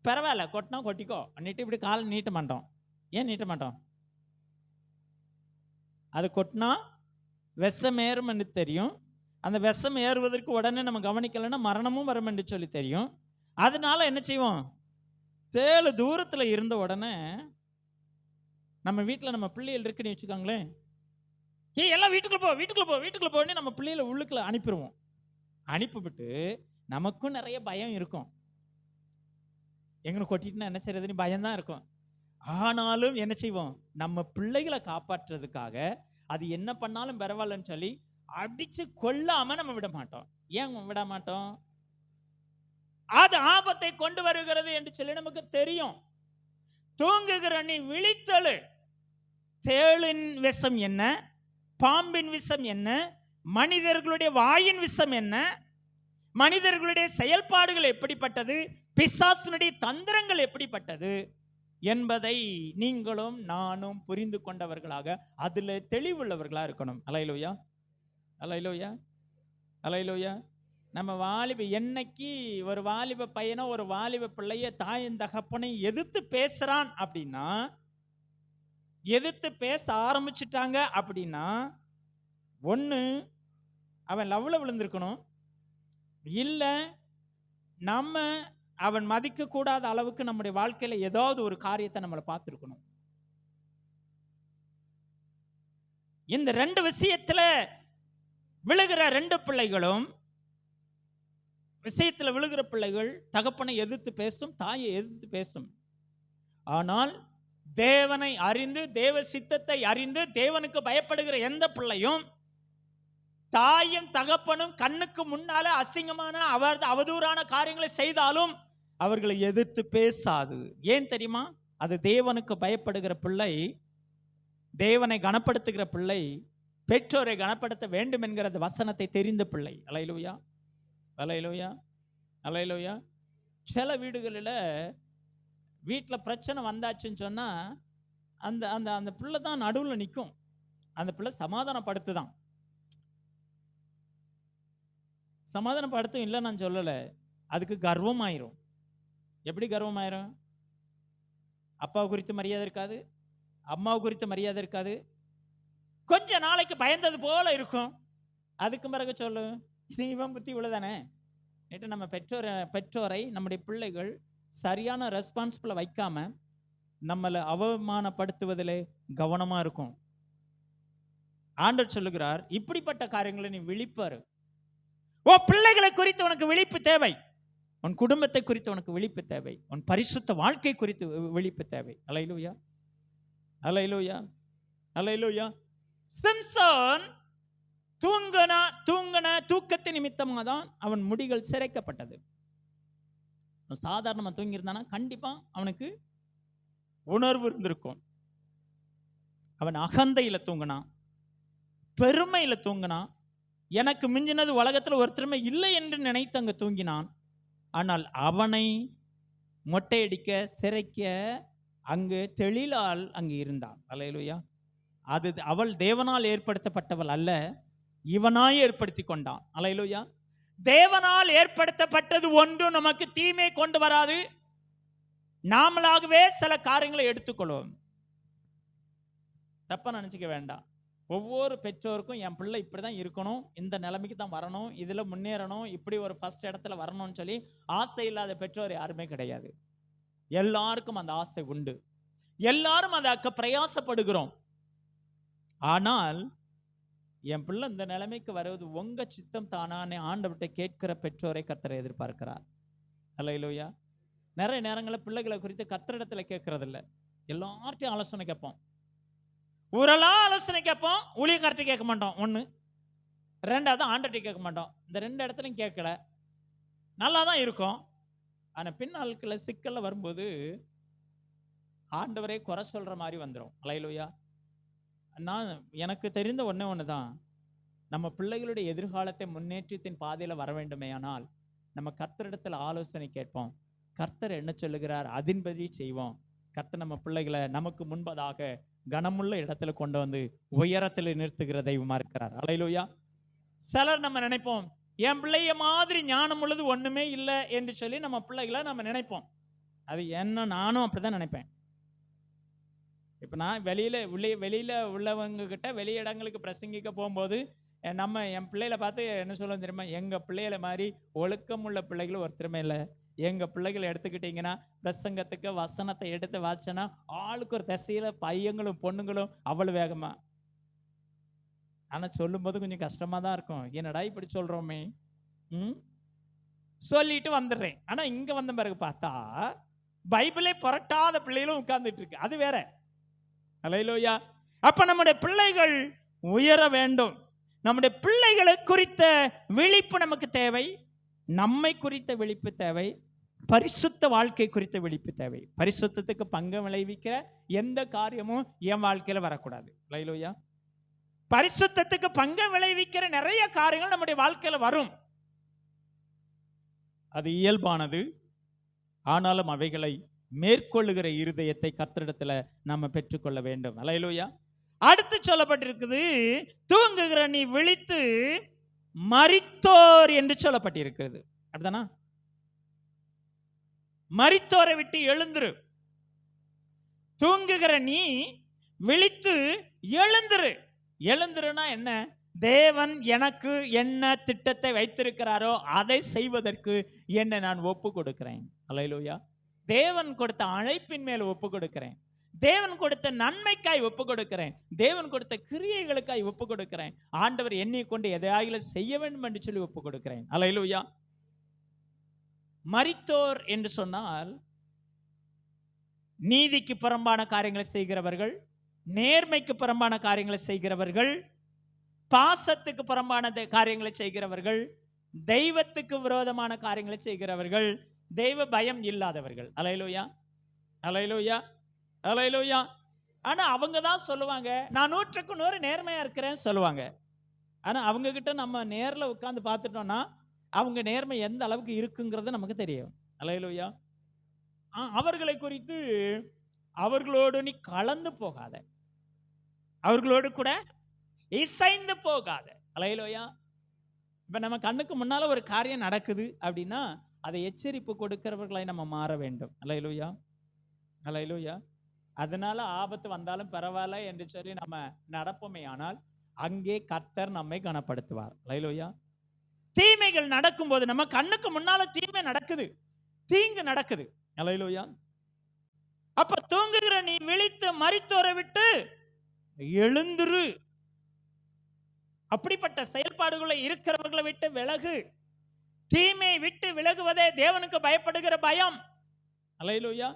பரவாயில்ல, கொட்டினா கொட்டிக்கோ நீட்டு, இப்படி கால் நீட்ட மாட்டோம். ஏன் நீட்ட மாட்டோம்? அது கொட்டினா விஷம் ஏறும் என்று தெரியும். அந்த விஷம் ஏறுவதற்கு உடனே நம்ம கவனிக்கலைன்னா மரணமும் வரும் என்று சொல்லி தெரியும். அதனால என்ன செய்வோம்? தேள் தூரத்துல இருந்த உடனே நம்ம வீட்டில் நம்ம பிள்ளைகள் இருக்குன்னு வச்சுக்கோங்களேன், எல்லாம் வீட்டுக்குள்ள போ வீட்டுக்குள்ள போ வீட்டுக்குள்ள போன்னு நம்ம பிள்ளைகளை உள்ளுக்குள்ள அனுப்பிடுவோம். அனுப்பிவிட்டு நமக்கும் நிறைய பயம் இருக்கும். எங்களை கொட்டிட்டுனா என்ன செய்யறதுன்னு பயம்தான் இருக்கும். ஆனாலும் என்ன செய்வோம்? நம்ம பிள்ளைகளை காப்பாற்றுறதுக்காக அது என்ன பண்ணாலும் பரவாயில்லன்னு சொல்லி அடிச்சு கொல்லாம நம்ம விட மாட்டோம். ஏன் விட மாட்டோம்? அது ஆபத்தை கொண்டு வருகிறது என்று சொல்லி நமக்கு தெரியும். தூங்குகிற நீ விழித்தழு. தேளின் விஷம் என்ன, பாம்பின் விஷம் என்ன, மனிதர்களுடைய வாயின் விஷம் என்ன, மனிதர்களுடைய செயல்பாடுகள் எப்படிப்பட்டது, பிசாசினுடைய தந்திரங்கள் எப்படிப்பட்டது என்பதை நீங்களும் நானும் புரிந்து கொண்டவர்களாக அதுல தெளிவுள்ளவர்களா இருக்கணும். அல்லேலூயா. அல்லேலூயா. அல்லேலூயா. நம்ம வாலிப என்னைக்கு ஒரு வாலிப பையனோ ஒரு வாலிப பிள்ளைய தாயின் தகப்பனை எதிர்த்து பேசுறான் அப்படின்னா, எதிர்த்து பேச ஆரம்பிச்சுட்டாங்க அப்படின்னா, ஒன்று அவன் லவ்ல விழுந்திருக்கணும், இல்லை நம்ம அவன் மதிக்க கூடாத அளவுக்கு நம்முடைய வாழ்க்கையில ஏதாவது ஒரு காரியத்தை நம்மளை பார்த்துருக்கணும். இந்த ரெண்டு விஷயத்துல விழுகிற ரெண்டு பிள்ளைகளும், விஷயத்துல விழுகிற பிள்ளைகள் தகப்பனை எதிர்த்து பேசும், தாயை எதிர்த்து பேசும். ஆனால் தேவனை அறிந்து தேவ சித்தத்தை அறிந்து தேவனுக்கு பயப்படுகிற எந்த பிள்ளையும் தாயும் தகப்பனும் கண்ணுக்கு முன்னால அசிங்கமான அவதூறான காரியங்களை செய்தாலும் அவர்களை எதிர்த்து பேசாது. ஏன் தெரியுமா? அது தேவனுக்கு பயப்படுகிற பிள்ளை, தேவனை கனப்படுத்துகிற பிள்ளை, பெற்றோரை கனப்படுத்த வேண்டும் என்கிற வசனத்தை தெரிந்த பிள்ளை. அல்லேலூயா. அல்லேலூயா. அல்லேலூயா. சில வீடுகளில் வீட்டில் பிரச்சனை வந்தாச்சுன்னு சொன்னா அந்த அந்த அந்த பிள்ளை தான் நடுவில் நிற்கும். அந்த பிள்ளை சமாதானப்படுத்துதான். சமாதானப்படுத்தும் இல்லை நான் சொல்லலை, அதுக்கு கர்வம் ஆயிரும். எப்படி கர்வம் ஆயிரும்? அப்பாவை குறித்து மரியாதை இருக்காது, அம்மாவை குறித்து மரியாதை இருக்காது, கொஞ்ச நாளைக்கு பயந்தது போல இருக்கும். அதுக்கு பிறகு சொல்லு, இது இவன் புத்தி இவ்வளவுதானே. நேற்று நம்ம பெற்றோரை நம்முடைய பிள்ளைகள் சரியான ரெஸ்பான்சிபிளை வைக்காம நம்மளை அவமானப்படுத்துவதிலே கவனமா இருக்கும். ஆண்டவர் சொல்லுகிறார், இப்படிப்பட்ட காரியங்களை நீ விழிப்பாரு. உன் பிள்ளைகளை குறித்து உனக்கு விழிப்பு தேவை, உன் குடும்பத்தை குறித்து உனக்கு விழிப்பு தேவை, உன் பரிசுத்த வாழ்க்கை குறித்து விழிப்பு தேவை. அல்லேலூயா. அல்லேலூயா. அல்லேலூயா. சிம்சோன் தூங்கின தூக்கத்தின் நிமித்தமாக தான் அவன் முடிகள் சிரைக்கப்பட்டது. சாதாரணமா தூங்கி இருந்தானா கண்டிப்பா அவனுக்கு உணர்வு இருந்திருக்கும். அவன் அகந்தையில தூங்கினான், பெருமையில தூங்கினான், எனக்கு மிஞ்சினது உலகத்தில் ஒரு திறமை இல்லை என்று நினைத்து அங்கு தூங்கினான். ஆனால் அவனை மொட்டையடிக்க சிறைக்க அங்கு தெளிலால் அங்கு இருந்தான். அல்லேலூயா. அது அவள் தேவனால் ஏற்படுத்தப்பட்டவள் அல்ல, இவனாய் ஏற்படுத்தி கொண்டான். அல்லேலூயா. தேவனால் ஏற்படுத்தப்பட்டது ஒன்றும் நமக்கு தீமை கொண்டு வராது. நாமளாகவே சில காரியங்களை எடுத்துக்கொள்வோம். தப்பா நினைச்சுக்க வேண்டாம். ஒவ்வொரு பெற்றோருக்கும் என் பிள்ளை இப்படிதான் இருக்கணும், இந்த நிலைமைக்கு தான் வரணும், இதுல முன்னேறணும், இப்படி ஒரு ஃபர்ஸ்ட் இடத்துல வரணும்னு சொல்லி ஆசை இல்லாத பெற்றோர் யாருமே கிடையாது. எல்லாருக்கும் அந்த ஆசை உண்டு, எல்லாரும் அதற்கு பிரயாசப்படுகிறோம். ஆனால் என் பிள்ளை இந்த நிலைமைக்கு வருவது உங்க சித்தம் தானானே ஆண்டவர்கிட்ட கேட்கிற பெற்றோரை கர்த்தர் எதிர்பார்க்கிறார். அல்லேலூயா. நிறைய நேரங்களில் பிள்ளைகளை குறித்து கர்த்தரிடத்துல கேட்கறது இல்லை, எல்லார்ட்டையும் ஆலோசனை கேட்போம். ஊரெல்லாம் ஆலோசனை கேட்போம், ஊழியக்கார்ட்ட கேட்க மாட்டோம். ஒன்று ரெண்டாவது ஆண்டர்கிட்ட கேட்க மாட்டோம். இந்த 2 இடத்துலையும் கேட்கல, நல்லா தான் இருக்கும். ஆனால் பின்னாட்கள சிக்கல்ல வரும்போது ஆண்டவரே குறை சொல்ற மாதிரி வந்துடும். அல்லேலூயா. நான் எனக்கு தெரிந்த ஒன்று தான், நம்ம பிள்ளைகளுடைய எதிர்காலத்தை முன்னேற்றத்தின் பாதையில் வர வேண்டுமேயானால் நம்ம கர்த்தரிடத்தில் ஆலோசனை கேட்போம். கர்த்தர் என்ன சொல்லுகிறார் அதன்படி செய்வோம். கர்த்தர் நம்ம பிள்ளைகளை நமக்கு முன்பதாக கனமுள்ள இடத்துல கொண்டு வந்து உயரத்தில் நிறுத்துகிற தெய்வமா இருக்கிறார். அல்லேலூயா. சிலர் நம்ம நினைப்போம், என் பிள்ளைய மாதிரி ஞானம் உள்ளது ஒண்ணுமே இல்லை என்று சொல்லி நம்ம பிள்ளைகளை நம்ம நினைப்போம். அது என்ன, நானும் அப்படிதான் நினைப்பேன். இப்போ நான் வெளியில உள்ளவங்க கிட்ட வெளி இடங்களுக்கு பிரசங்கிக்க போகும்போது என் பிள்ளைகளை பார்த்து என்ன சொல்ல தெரியுமா, எங்க பிள்ளைகளை மாதிரி ஒழுக்கம் உள்ள பிள்ளைகள் ஒருத்தருமே இல்லை. எங்க பிள்ளைகளை எடுத்துக்கிட்டீங்கன்னா பிரசங்கத்துக்கு வசனத்தை எடுத்து வாச்சனா ஆளுக்கு ஒரு திசையில பையங்களும் பொண்ணுங்களும் அவ்வளவு வேகமா. ஆனா சொல்லும் போது கொஞ்சம் கஷ்டமா தான் இருக்கும். என்னடா இப்படி சொல்றோமே, சொல்லிட்டு வந்துடுறேன். ஆனா இங்க வந்த பிறகு பார்த்தா பைபிளே புரட்டாத பிள்ளைகளும் உட்கார்ந்துட்டு இருக்கு. அது வேற. அல்லேலூயா. அப்ப நம்முடைய பிள்ளைகள் உயர வேண்டும். நம்முடைய பிள்ளைகளை குறித்த விழிப்பு நமக்கு தேவை. நம்மை குறித்த விழிப்பு தேவை. பரிசுத்த வாழ்க்கை குறித்த விழிப்பு தேவை. பரிசுத்தத்துக்கு பங்கம் விளைவிக்கிற எந்த காரியமும் என் வாழ்க்கையில வரக்கூடாது. அல்லேலூயா. பரிசுத்தத்துக்கு பங்கம் விளைவிக்கிற நிறைய காரியங்கள் நம்முடைய வாழ்க்கையில வரும். அது இயல்பானது. ஆனாலும் அவைகளை மேற்கொள்ளுகிற இருதயத்தை கர்த்தரிடத்துல நம்ம பெற்றுக்கொள்ள வேண்டும். அல்லேலூயா. அடுத்து சொல்லப்பட்டிருக்குது, தூங்குகிற நீ விழித்து மரித்தோர் என்று சொல்லப்பட்டிருக்கிறது. அப்படிதானா? மரித்தோரை விட்டு எழுந்துரு. தூங்குகிற நீ விழித்து எழுந்துரு. எழுந்துருனா என்ன? தேவன் எனக்கு என்ன திட்டத்தை வைத்திருக்கிறாரோ அதை செய்வதற்கு என்னை நான் ஒப்பு கொடுக்கிறேன். அல்லேலூயா. தேவன் கொடுத்த அழைப்பின் மேல் ஒப்பு கொடுக்கிறேன். தேவன் கொடுத்த நன்மைக்காய் ஒப்பு கொடுக்கிறேன். தேவன் கொடுத்த கிரியைகளுக்காய் ஒப்பு கொடுக்கிறேன். ஆண்டவர் என்னை கொண்டு எதையாயிலும் செய்ய வேண்டும் என்று சொல்லி ஒப்பு கொடுக்கிறேன். அல்லேலூயா. மரித்தோர் என்று சொன்னால் நீதிக்கு புறம்பான காரியங்களை செய்கிறவர்கள், நேர்மைக்கு புறம்பான காரியங்களை செய்கிறவர்கள், பாசத்துக்கு புறம்பான காரியங்களை செய்கிறவர்கள், தெய்வத்துக்கு விரோதமான காரியங்களை செய்கிறவர்கள், தெய்வ பயம் இல்லாதவர்கள். அல்லேலூயா. அல்லேலூயா. அல்லேலூயா. ஆனா அவங்க தான் சொல்லுவாங்க, நான் 100க்கு 100 நேர்மையா இருக்கிறேன்னு சொல்லுவாங்க. ஆனா அவங்க கிட்ட நம்ம நேர்ல உட்கார்ந்து பார்த்துட்டோம்னா அவங்க நேர்மை எந்த அளவுக்கு இருக்குங்கிறது நமக்கு தெரியும். அல்லேலூயா. அவர்களை குறித்து அவர்களோடு நீ கலந்து போகாத, அவர்களோடு கூட இசைந்து போகாத. அல்லேலூயா. இப்ப நம்ம கண்ணுக்கு முன்னால ஒரு காரியம் நடக்குது அப்படின்னா அதை எச்சரிப்பு கொடுக்கிறவர்களை நம்ம மாற வேண்டும். அல்லேலூயா. அல்லேலூயா. அதனால ஆபத்து வந்தாலும் பரவாயில்ல என்று சொல்லி நம்ம நடப்போமே ஆனால் அங்கே கர்த்தர் நம்மை கனப்படுத்துவார். அல்லேலூயா. தீமைகள் நடக்கும்போது நம்ம கண்ணுக்கு முன்னால தீமை நடக்குது, தீங்கு நடக்குது. அல்லேலூயா. அப்ப தூங்குகிற நீ விழித்து மரித்தோரை விட்டு எழுந்துரு. அப்படிப்பட்ட செயல்பாடுகளை இருக்கிறவர்களை விட்டு விலகு. தீமையை விட்டு விலகுவதே தேவனுக்கு பயப்படுகிற பயம். அல்லேலூயா.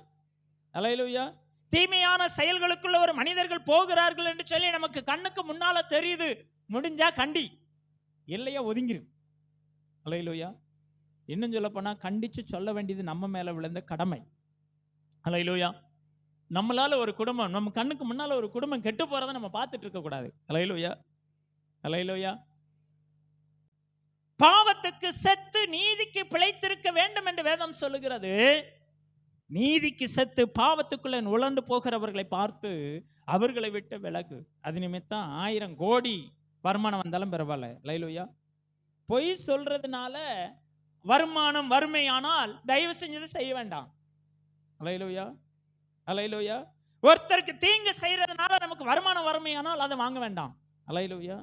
அல்லேலூயா. தீமையான செயல்களுக்குள்ள ஒரு மனிதர்கள் போகிறார்கள் என்று சொல்லி நமக்கு கண்ணுக்கு முன்னால தெரியுது. முடிஞ்சா கண்டி, இல்லையா ஒதுங்கிரு. அல்லேலூயா. இன்னும் சொல்ல போனா கண்டிச்சு சொல்ல வேண்டியது நம்ம மேல விழுந்த கடமை. அல்லேலூயா. நம்மளால ஒரு குடும்பம், நம்ம கண்ணுக்கு முன்னால ஒரு குடும்பம் கெட்டு போறதை நம்ம பார்த்துட்டு இருக்க கூடாது. அல்லேலூயா. அல்லேலூயா. பாவத்துக்கு செத்து நீதிக்கு பிழைத்திருக்க வேண்டும் என்று வேதம் சொல்லுகிறது. நீதிக்கு செத்து பாவத்துக்குள்ள உழண்டு போகிறவர்களை பார்த்து அவர்களை விட்டு விலகு. அது நிமித்தம் 1000 கோடி வருமானம் வந்தாலும் பரவாயில்ல. அல்லேலூயா. பொய் சொல்றதுனால வருமானம் வறுமையானால் தயவு செஞ்சது செய்ய வேண்டாம். அல்லேலூயா. அல்லேலூயா. ஒருத்தருக்கு தீங்கு செய்யறதுனால நமக்கு வருமானம் வறுமையானால் அதை வாங்க வேண்டாம். அல்லேலூயா.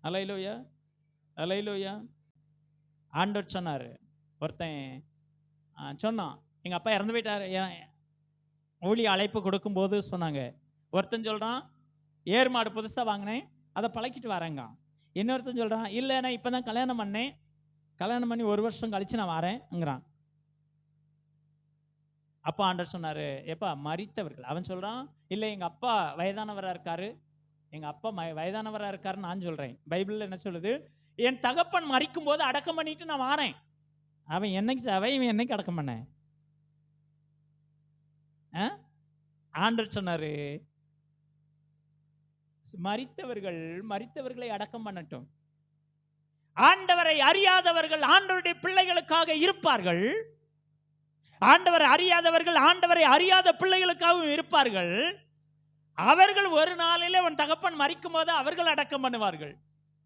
அல்லேலூயா. அல்லேலூயா. ஆண்டவர் சொன்னார், ஒருத்தன் சொன்னான், எங்கள் அப்பா இறந்து போயிட்டாரு. ஊழிய அழைப்பு கொடுக்கும்போது சொன்னாங்க, ஒருத்தன் சொல்கிறான் ஏர் மாடு புதுசாக வாங்கினேன், அதை பழக்கிட்டு வரேங்க. இன்னொருத்தன் சொல்கிறான், இல்லை நான் இப்போ தான் கல்யாணம் பண்ணேன், கல்யாணம் பண்ணி 1 வருஷம் கழித்து நான் வரேன்ங்கிறான். அப்பா ஆண்டவர் சொன்னார், எப்பா மரித்தவர்கள். அவன் சொல்கிறான், இல்லை எங்கள் அப்பா வயதானவராக இருக்காரு, எங்க அப்பா வயதானவரா இருக்காருன்னு நான் சொல்றேன். பைபிள்ல என்ன சொல்லுது? என் தகப்பன் மரிக்கும் போது அடக்கம் பண்ணிட்டு நான் வாரேன். அவன் என்னைக்கு இவன் என்னைக்கு அடக்கம் பண்ண? ஆண்டவர் சொன்னாரு, மரித்தவர்களை அடக்கம் பண்ணட்டும். ஆண்டவரை அறியாதவர்கள் ஆண்டவருடைய பிள்ளைகளுக்காக இருப்பார்கள். ஆண்டவரை அறியாதவர்கள் ஆண்டவரை அறியாத பிள்ளைகளுக்காகவும் இருப்பார்கள். அவர்கள் ஒரு நாளில் உன் தகப்பன் மரிக்கும் போது அவர்கள் அடக்கம் பண்ணுவார்கள்.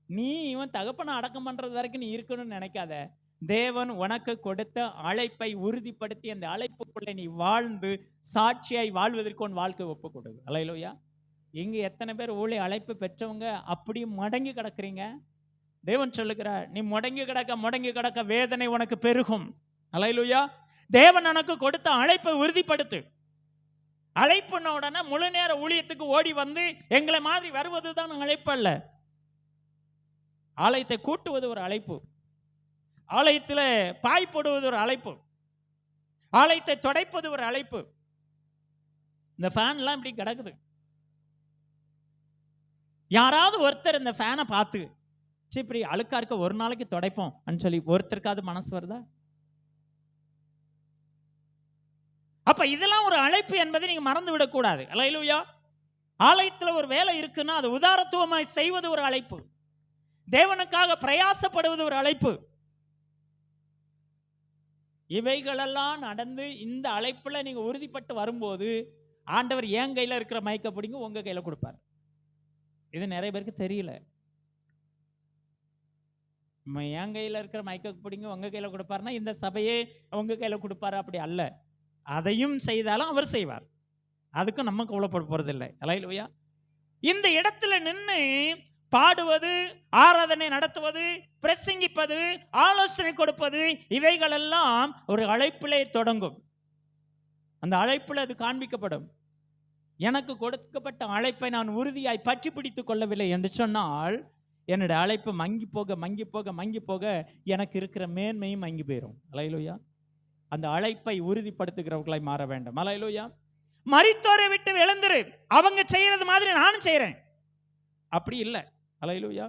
நீ இவன் தகப்பனை அடக்கம் பண்றது வரைக்கும் நீ இருக்கணும்னு நினைக்காத. தேவன் உனக்கு கொடுத்த அழைப்பை உறுதிப்படுத்தி அந்த அழைப்புக்குள்ளே நீ வாழ்ந்து சாட்சியாய் வாழ்வதற்கு உன் வாழ்க்கை ஒப்பு கொடு. அல்லேலூயா. இங்க எத்தனை பேர் ஊழிய அழைப்பு பெற்றவங்க அப்படி முடங்கி கிடக்குறீங்க? தேவன் சொல்லுகிறார், நீ முடங்கி கிடக்க வேதனை உனக்கு பெருகும். அல்லேலூயா. தேவன் உனக்கு கொடுத்த அழைப்பை உறுதிப்படுத்து. அழைப்புன உடனே முழு நேர ஊழியத்துக்கு ஓடி வந்து எங்களை மாதிரி வருவதுதான் அழைப்பு அல்ல. ஆலயத்தை கூட்டுவது ஒரு அழைப்பு. ஆலயத்தில் பாய் போடுவது ஒரு அழைப்பு. ஆலயத்தை துடைப்பது ஒரு அழைப்பு. இந்த ஃபேன்லாம் இப்படி கிடக்குது. யாராவது ஒருத்தர் இந்த ஃபேனை பார்த்து இப்படி அழுக்கா இருக்க ஒரு நாளைக்கு துடைப்போம் சொல்லி ஒருத்தருக்காவது மனசு வருதா? அப்ப இதெல்லாம் ஒரு அழைப்பு என்பதை நீங்க மறந்து விடக்கூடாது. அல்லேலூயா. ஆலயத்தில் ஒரு வேலை இருக்குன்னா அது உதாரத்துவமாய் செய்வது ஒரு அழைப்பு. தேவனுக்காக பிரயாசப்படுவது ஒரு அழைப்பு. இவைகளெல்லாம் நடந்து இந்த அழைப்புல நீங்க உறுதிப்பட்டு வரும்போது ஆண்டவர் என் கையில இருக்கிற மைக்க பிடிங்க உங்க கையில கொடுப்பார். இது நிறைய பேருக்கு தெரியல. என் கையில இருக்கிற மைக்க பிடிங்க உங்க கையில கொடுப்பாருன்னா இந்த சபையே உங்க கையில கொடுப்பாரு, அப்படி அல்ல. அதையும் செய்தாலும் அவர் செய்வார். அதுக்கும் நம்ம கவலைப்பட போறதில்லை. அல்லேலூயா. இந்த இடத்துல நின்று பாடுவது, ஆராதனை நடத்துவது, பிரசங்கிப்பது, ஆலோசனை கொடுப்பது, இவைகளெல்லாம் ஒரு அழைப்பிலே தொடங்கும். அந்த அழைப்பில் அது காண்பிக்கப்படும். எனக்கு கொடுக்கப்பட்ட அழைப்பை நான் உறுதியாய் பற்றி பிடித்துக் கொள்ளவில்லை என்று சொன்னால் என்னுடைய அழைப்பு மங்கி போக மங்கி போக மங்கி போக எனக்கு இருக்கிற மேன்மையும் மங்கி போயிடும். அல்லேலூயா. அந்த அழைப்பை உறுதிப்படுத்துகிறவர்களாய் மாற வேண்டும். அல்லேலூயா. மரித்தோரை விட்டு எழுந்திரு, அவங்க செய்யறது மாதிரி நானும் செய்யறேன், அப்படி இல்லை. அல்லேலூயா.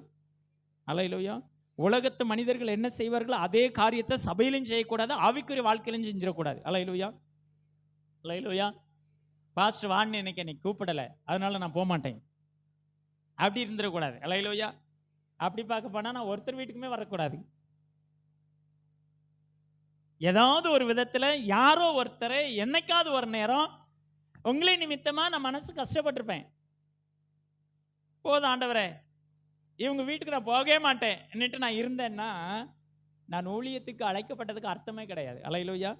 அல்லேலூயா. உலகத்து மனிதர்கள் என்ன செய்வார்களோ அதே காரியத்தை சபையிலும் செய்யக்கூடாது, ஆவிக்குரிய வாழ்க்கையிலும் செஞ்சிடக்கூடாது. அல்லேலூயா. அல்லேலூயா. பாஸ்டர் வான்னு என்னை கூப்பிடலை அதனால நான் போக மாட்டேன், அப்படி இருந்துடக்கூடாது. அல்லேலூயா. அப்படி பார்க்க போனா நான் ஒருத்தர் வீட்டுக்குமே வரக்கூடாது. ஏதாவது ஒரு விதத்தில் யாரோ ஒருத்தரை என்னைக்காவது ஒரு நேரம் உங்களை நிமித்தமா நான் மனசு கஷ்டப்பட்டிருப்பேன். போதும் ஆண்டவரே, இவங்க வீட்டுக்கு நான் போகவே மாட்டேன் என்னட்டு நான் இருந்தேன்னா நான் ஊழியத்துக்கு அழைக்கப்பட்டதுக்கு அர்த்தமே கிடையாது. அல்லேலூயா.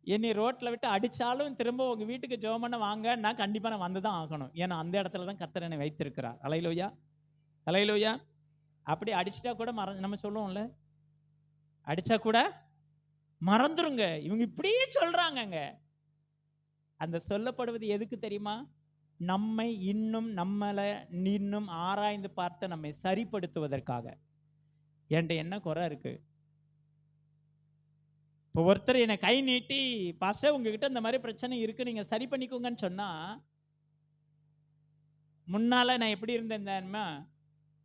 என்னை ரோட்டில் விட்டு அடித்தாலும் திரும்ப உங்கள் வீட்டுக்கு ஜெபம் பண்ண வாங்கன்னா கண்டிப்பாக நான் வந்து தான் ஆகணும். ஏன்னா அந்த இடத்துல தான் கர்த்தர் என்னை வைத்திருக்கிறார். அல்லேலூயா. அல்லேலூயா. அப்படி அடிச்சிட்டா கூட நம்ம சொல்லுவோம்ல, அடிச்சா கூட மறந்துருங்க. இவங்க இப்படியே சொல்றாங்க. அந்த சொல்லப்படுவது எதுக்கு தெரியுமா? நம்மை நம்மளை இன்னும் ஆராய்ந்து பார்த்து நம்மை சரிப்படுத்துவதற்காக. என்கிட்ட என்ன குறை இருக்கு? இப்போ ஒருத்தர் என்னை கை நீட்டி பாஸ்டர் உங்ககிட்ட இந்த மாதிரி பிரச்சனை இருக்கு, நீங்க சரி பண்ணிக்கோங்கன்னு சொன்னா, முன்னால நான் எப்படி இருந்தேன்னா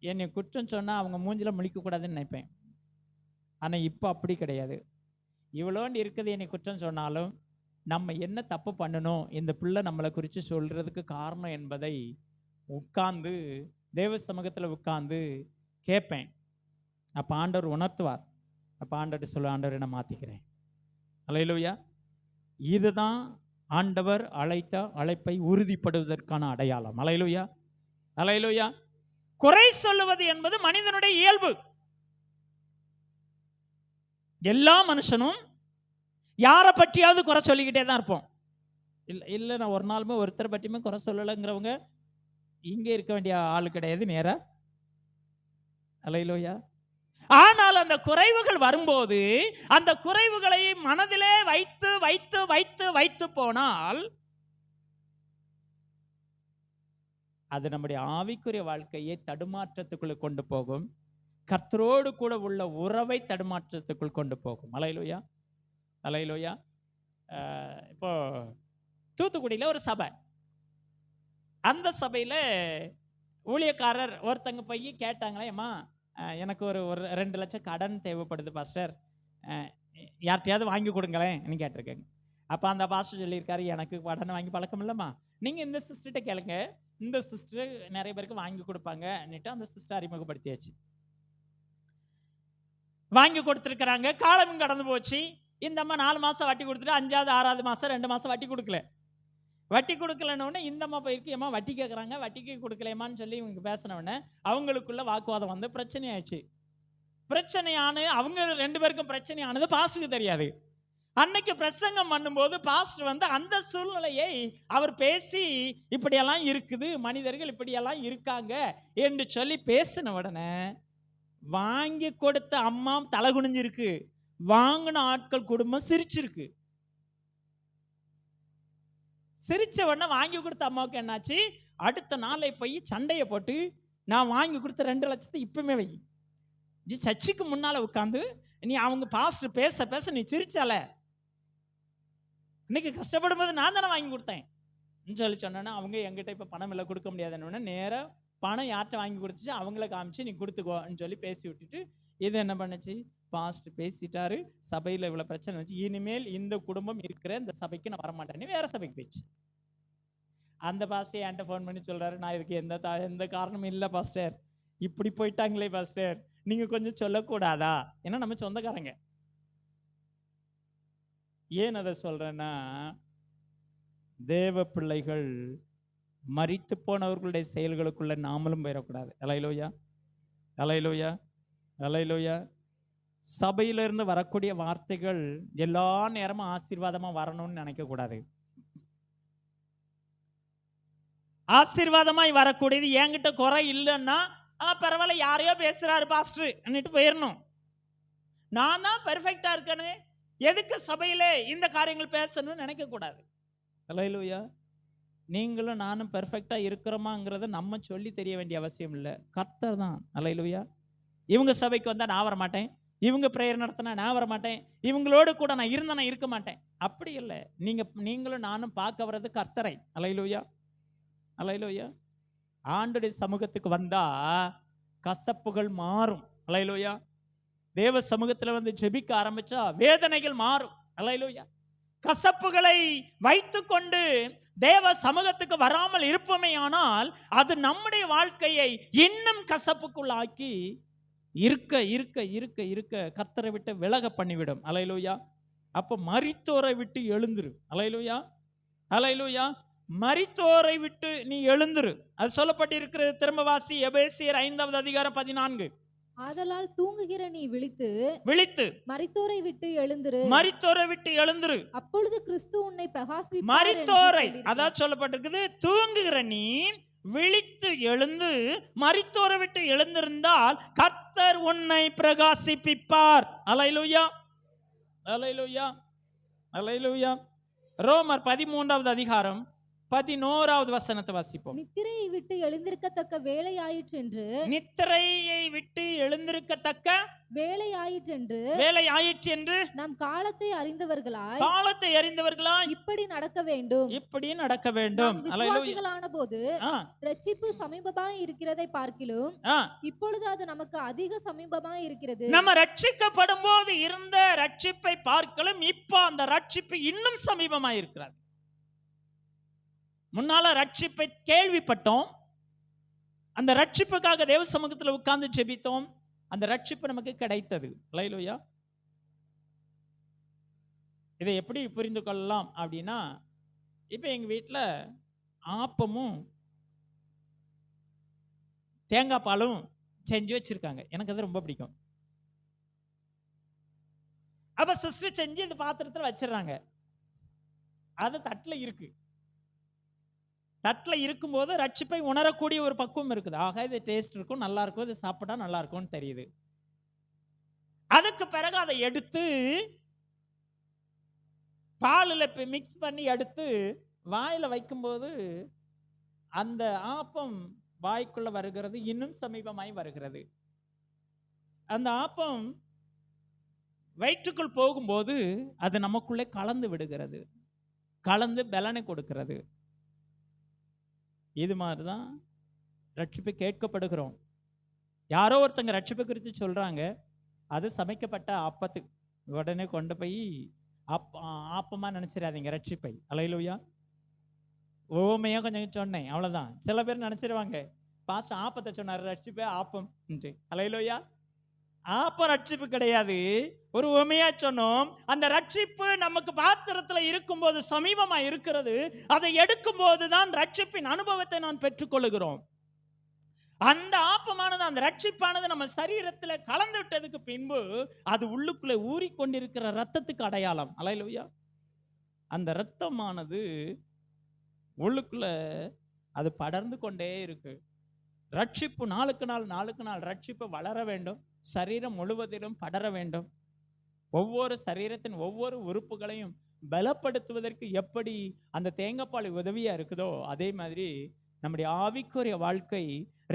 என்னை குற்றம் சொன்னா அவங்க மூஞ்சில முழிக்க கூடாதுன்னு நினைப்பேன். ஆனா இப்போ அப்படி கிடையாது. இவ்வளோண்டு இருக்குது என்னை குற்றம் சொன்னாலும் நம்ம என்ன தப்பு பண்ணணும், இந்த பிள்ளை நம்மளை குறித்து சொல்றதுக்கு காரணம் என்பதை உட்கார்ந்து தேவ சமூகத்தில் உட்கார்ந்து கேட்பேன். அப்போ ஆண்டவர் உணர்த்துவார். அப்போ ஆண்டவர் சொல்ல, ஆண்டவர் என்ன மாற்றிக்கிறேன். அல்லேலூயா. இதுதான் ஆண்டவர் அழைத்த அழைப்பை உறுதிப்படுவதற்கான அடையாளம். அல்லேலூயா. அல்லேலூயா. குறை சொல்லுவது என்பது மனிதனுடைய இயல்பு. எல்லா மனுஷனும் யாரை பற்றியாவது குறை சொல்லிக்கிட்டே தான் இருப்போம். இல்லை நான் ஒரு நாளுமே ஒருத்தரை பற்றியுமே குறை சொல்லலைங்கிறவங்க இங்கே இருக்க வேண்டிய ஆளு கிடையாது நேரா. அல்லேலூயா. ஆனால் அந்த குறைவுகள் வரும்போது அந்த குறைவுகளை மனதிலே வைத்து வைத்து வைத்து வைத்து போனால் அது நம்முடைய ஆவிக்குரிய வாழ்க்கையை தடுமாற்றத்துக்குள்ள கொண்டு போகும். கர்த்தரோடு கூட உள்ள உறவை தடுமாற்றத்துக்குள் கொண்டு போகும். அல்லேலூயா. அல்லேலூயா. இப்போ தூத்துக்குடியில் ஒரு சபை, அந்த சபையில் ஊழியக்காரர் ஒருத்தங்க போய் கேட்டாங்களே, அம்மா எனக்கு ஒரு ஒரு 2 லட்சம் கடன் தேவைப்படுது பாஸ்டர், யார்கிட்டயாவது வாங்கி கொடுங்களேன்னு கேட்டிருக்கேங்க. அப்போ அந்த பாஸ்டர் சொல்லியிருக்காரு, எனக்கு கடன் வாங்கி பழக்கம் இல்லைம்மா, நீங்கள் இந்த சிஸ்டர்கிட்ட கேளுங்க, இந்த சிஸ்டர் நிறைய பேருக்கு வாங்கி கொடுப்பாங்கன்னுட்டு அந்த சிஸ்டர் அறிமுகப்படுத்தியாச்சு. வாங்கி கொடுத்துருக்குறாங்க. காலமும் கடந்து போச்சு. இந்த அம்மா 4 மாதம் வட்டி கொடுத்துட்டு 5வது 6வது மாதம் 2 மாதம் வட்டி கொடுக்கல. வட்டி கொடுக்கலன்னு இந்த அம்மா போயிருக்கு, ஏம்மா வட்டி கேட்குறாங்க, வட்டிக்கு கொடுக்கலையம்மான்னு சொல்லி இவங்க பேசினவுடனே அவங்களுக்குள்ள வாக்குவாதம் வந்து பிரச்சனை ஆயிடுச்சு. பிரச்சனையான அவங்க 2 பேருக்கும் பிரச்சனையானது பாஸ்டருக்கு தெரியாது. அன்னைக்கு பிரசங்கம் பண்ணும்போது பாஸ்டர் வந்து அந்த சூழ்நிலையை அவர் பேசி, இப்படியெல்லாம் இருக்குது, மனிதர்கள் இப்படியெல்லாம் இருக்காங்க என்று சொல்லி பேசின உடனே வாங்கி கொடுத்த அம்மா தலை குனிஞ்சிருக்கு, வாங்கின ஆட்கள் குடும்பம் சிரிச்சிருக்கு. சிரிச்ச உடனே வாங்கி கொடுத்த அம்மாவுக்கு என்னாச்சு, அடுத்த நாளை போய் சண்டையை போட்டு, நான் வாங்கி கொடுத்த 2 லட்சத்தை இப்பவுமே வை, நீ சர்ச்சுக்கு முன்னால உட்காந்து நீ அவங்க பாஸ்டர் பேச பேச நீ சிரிச்சால, இன்னைக்கு கஷ்டப்படும் போது நான் தானே வாங்கி கொடுத்தேன் சொல்லி சொன்னேன்னா, அவங்க எங்கிட்ட இப்போ பணம் இல்லை கொடுக்க முடியாதுன்னு நேராக பணம் யார்கிட்ட வாங்கி கொடுத்துச்சு அவங்கள காமிச்சு நீ கொடுத்துக்கோன்னு சொல்லி பேசி விட்டுட்டு, இது என்ன பண்ணுச்சு, பாஸ்டர் பேசிட்டாரு, சபையில் இவ்வளோ பிரச்சனை வச்சு, இனிமேல் இந்த குடும்பம் இருக்கிற இந்த சபைக்கு நான் வரமாட்டேன்னு வேற சபைக்கு போயிடுச்சு. அந்த பாஸ்டர் என்கிட்ட ஃபோன் பண்ணி சொல்றாரு, நான் இதுக்கு எந்த காரணமும் இல்லை பாஸ்டர், இப்படி போயிட்டாங்களே பாஸ்டர், நீங்க கொஞ்சம் சொல்லக்கூடாதா, ஏன்னா நம்ம சொந்தக்காரங்க. ஏன் அதை சொல்றேன்னா, தேவ பிள்ளைகள் மரித்து போனவர்களுடைய செயல்களுக்குள்ள நாமளும் போயிடக்கூடாது. அல்லேலூயா, அல்லேலூயா, அல்லேலூயா. சபையிலிருந்து வரக்கூடிய வார்த்தைகள் எல்லா நேரமும் ஆசீர்வாதமா வரணும்னு நினைக்க கூடாது. ஆசீர்வாதமாய் வரக்கூடியது என்கிட்ட குறை இல்லைன்னா பரவாயில்ல, யாரையோ பேசுறாரு பாஸ்டர் போயிடணும். நான் தான் பெர்ஃபெக்டா இருக்கேன்னு எதுக்கு சபையிலே இந்த காரியங்கள் பேசணும்னு நினைக்க கூடாது. அல்லேலூயா. நீங்களும் நானும் பெர்ஃபெக்டா இருக்கிறோமாங்கிறத நம்ம சொல்லி தெரிய வேண்டிய அவசியம் இல்லை, கர்த்தர் தான். அல்லேலூயா. இவங்க சபைக்கு வந்தா நான் வரமாட்டேன், இவங்க பிரேயர் நடத்தினா நான் வரமாட்டேன், இவங்களோடு கூட நான் இருந்தேன் இருக்க மாட்டேன், அப்படி இல்லை. நீங்களும் நானும் பார்க்க வர்றது கர்த்தரை. அல்லேலூயா, அல்லேலூயா. ஆண்டுடைய சமூகத்துக்கு வந்தா கசப்புகள் மாறும். அல்லேலூயா. தேவ சமூகத்தில் வந்து ஜெபிக்க ஆரம்பிச்சா வேதனைகள் மாறும். அல்லேலூயா. கசப்புகளை வைத்துக்கொண்டு தேவ சமூகத்துக்கு வராமல் இருப்போமே ஆனால் அது நம்முடைய வாழ்க்கையை இன்னும் கசப்புக்குள்ளாக்கி இருக்க இருக்க இருக்க இருக்க கர்த்தரை விட்டு விலக பண்ணிவிடும். அல்லேலூயா. அப்போ மரித்தோரை விட்டு எழுந்துரு. அல்லேலூயா, அல்லேலூயா. மரித்தோரை விட்டு நீ எழுந்துரு, அது சொல்லப்பட்டு இருக்கிறது. திரும்ப வாசி, எபேசியர் 5வது அதிகாரம் 14. ஆதலால் தூங்குகிற நீ விழித்து மரித்தோரை விட்டு எழுந்துரு, மரித்தோரை விட்டு எழுந்துரு, அப்பொழுது கிறிஸ்து உன்னை பிரகாசிப்பார். மரித்தோரை அதான் சொல்லப்பட்டிருக்குது. தூங்குகிற நீ விழித்து எழுந்து மரித்தோரை விட்டு எழுந்திருந்தால் கர்த்தர் உன்னை பிரகாசிப்பிப்பார். அல்லேலூயா, அல்லேலூயா, அல்லேலூயா. ரோமர் 13வது அதிகாரம் 11வது வசனத்தை வாசிப்போம். நித்திரையை விட்டு எழுந்திருக்கத்தக்க வேலை ஆயிற்றென்று, நித்திரையை விட்டு எழுந்திருக்கத்தக்க வேலை ஆயிற்றென்று, வேலை ஆயிற்றென்று நம் காலத்தை அறிந்தவர்களாய் இப்படி நடக்க வேண்டும், இப்படி நடக்க வேண்டும். விசுவாசிகளான போது ரட்சிப்பு சமீபமாய் இருக்கிறதை பார்க்கிலும் இப்பொழுது அது நமக்கு அதிக சமீபமாய் இருக்கிறது. நம்ம ரட்சிக்கப்படும் போது இருந்த ரட்சிப்பை பார்க்கலும் இப்போ அந்த ரட்சிப்பு இன்னும் சமீபமாய் இருக்கிறது. முன்னால ரட்சிப்பை கேள்விப்பட்டோம், அந்த ரட்சிப்புக்காக தேவ சமூகத்தில் உட்கார்ந்து ஜெபித்தோம், அந்த ரட்சிப்பு நமக்கு கிடைத்தது. அல்லேலூயா. இதை எப்படி புரிந்து கொள்ளலாம் அப்படின்னா, இப்போ எங்க வீட்டில் ஆப்பமும் தேங்காய் பாலும் செஞ்சு வச்சிருக்காங்க, எனக்கு அது ரொம்ப பிடிக்கும். அப்ப சிஸ்டர் செஞ்சு இந்த பாத்திரத்தில் வச்சிடறாங்க, அது தட்டில் இருக்கு. தட்டில் இருக்கும்போது ரட்சிப்பை உணரக்கூடிய ஒரு பக்குவம் இருக்குது. ஆக இது டேஸ்ட் இருக்கும், நல்லா இருக்கும், இது சாப்பிட்டா நல்லா இருக்கும்னு தெரியுது. அதுக்கு பிறகு அதை எடுத்து பாலில் மிக்ஸ் பண்ணி எடுத்து வாயில வைக்கும்போது அந்த ஆப்பம் வாய்க்குள்ள வருகிறது, இன்னும் சமீபமாய் வருகிறது. அந்த ஆப்பம் வயிற்றுக்குள் போகும்போது அது நமக்குள்ளே கலந்து விடுகிறது, கலந்து பலனை கொடுக்கிறது. இது மாதிரிதான் ரட்சிப்பு கேட்கப்படுகிறோம். யாரோ ஒருத்தங்க ரட்சிப்பு குறித்து சொல்றாங்க, அது சமைக்கப்பட்ட அப்பத்துக்கு உடனே கொண்டு போய் ஆப்பமா நினைச்சிடாதீங்க ரட்சிப்பை. அல்லேலூயா. ஓமையா கொஞ்சம் சொன்னேன், அவ்வளவுதான். சில பேர் நினைச்சிருவாங்க, பாஸ்டர் ஆப்பத்தை சொன்னார், ரட்சிப்பே ஆப்பம். அல்லேலூயா. ஆப்பம் ரட்சிப்பு கிடையாது. ஒரு உமையா சொன்னோம். அந்த ரட்சிப்பு நமக்கு பாத்திரத்துல இருக்கும்போது, சமீபமா இருக்கிறது. அதை எடுக்கும் போதுதான் ரட்சிப்பின் அனுபவத்தை நான் பெற்றுக்கொள்கிறோம். அந்த ஆப்பமானது, அந்த ரட்சிப்பானது நம்ம சரீரத்துல கலந்து விட்டதுக்கு பின்பு அது உள்ளுக்குள்ளே ஊறிக்கொண்டிருக்கிற ரத்தத்துக்கு அடையாளம். அல்லேலூயா. அந்த ரத்தமானது உள்ளுக்குள்ள அது படர்ந்து கொண்டே இருக்கு. ரட்சிப்பு நாளுக்கு நாள் ரட்சிப்பு வளர வேண்டும். சரீரம் முழுவதிலும் படர வேண்டும். ஒவ்வொரு சரீரத்தின் ஒவ்வொரு உறுப்புகளையும் பலப்படுத்துவதற்கு எப்படி அந்த தேங்காய்பால் உதவியா இருக்குதோ, அதே மாதிரி நம்முடைய ஆவிக்குரிய வாழ்க்கை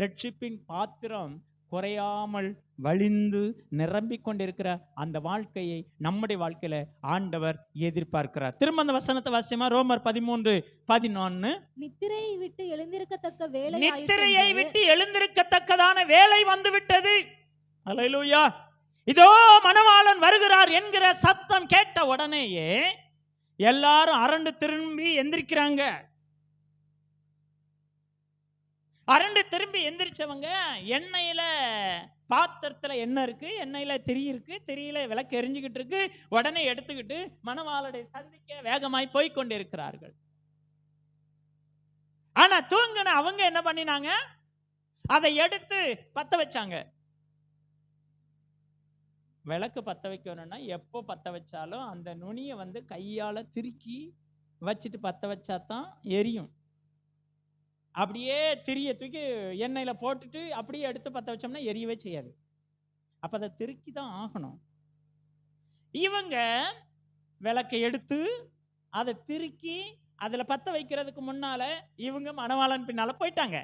ரட்சிப்பின் பாத்திரம் குறையாமல் வழிந்து நிரம்பிக் கொண்டிருக்கிற அந்த வாழ்க்கையை நம்முடைய வாழ்க்கையில ஆண்டவர் எதிர்பார்க்கிறார். திரும்ப அந்த வசனத்தை வாசியமா, ரோமர் 13:11. நித்திரையை விட்டு எழுந்திருக்கத்தக்க வேலை, நித்திரையை விட்டு எழுந்திருக்கத்தக்கதான வேலை வந்து விட்டது. அல்லேலூயா. இதோ மணவாளன் வருகிறார் என்கிற சத்தம் கேட்ட உடனேயே எல்லாரும் அரண்டு திரும்பி எந்திரிக்கிறாங்க. அரண்டு திரும்பி எந்திரிச்சவங்க எண்ணெயில, பாத்திரத்துல எண்ணெய் இருக்கு, எண்ணெயில திரி இருக்கு, திரியில விளக்கு எரிஞ்சுக்கிட்டு இருக்கு. உடனே எடுத்துக்கிட்டு மணவாளனை சந்திக்க வேகமாய் போய் கொண்டிருக்கிறார்கள். ஆனா தூங்கின அவங்க என்ன பண்ணினாங்க? அதை எடுத்து பத்த வச்சாங்க. விளக்கு பத்த வைக்கணும்னா எப்போ பத்த வச்சாலும் அந்த நுனியை கையால திருக்கி வச்சுட்டு பத்த வச்சாதான் எரியும். அப்படியே திரிய தூக்கி எண்ணெயில போட்டுட்டு அப்படியே எடுத்து பத்த வச்சோம்னா எரியவே செய்யாது. அப்ப அதை திருக்கி தான் ஆகணும். இவங்க விளக்கை எடுத்து அதை திருக்கி அதுல பத்த வைக்கிறதுக்கு முன்னால இவங்க மணவாளன் பின்னால போயிட்டாங்க.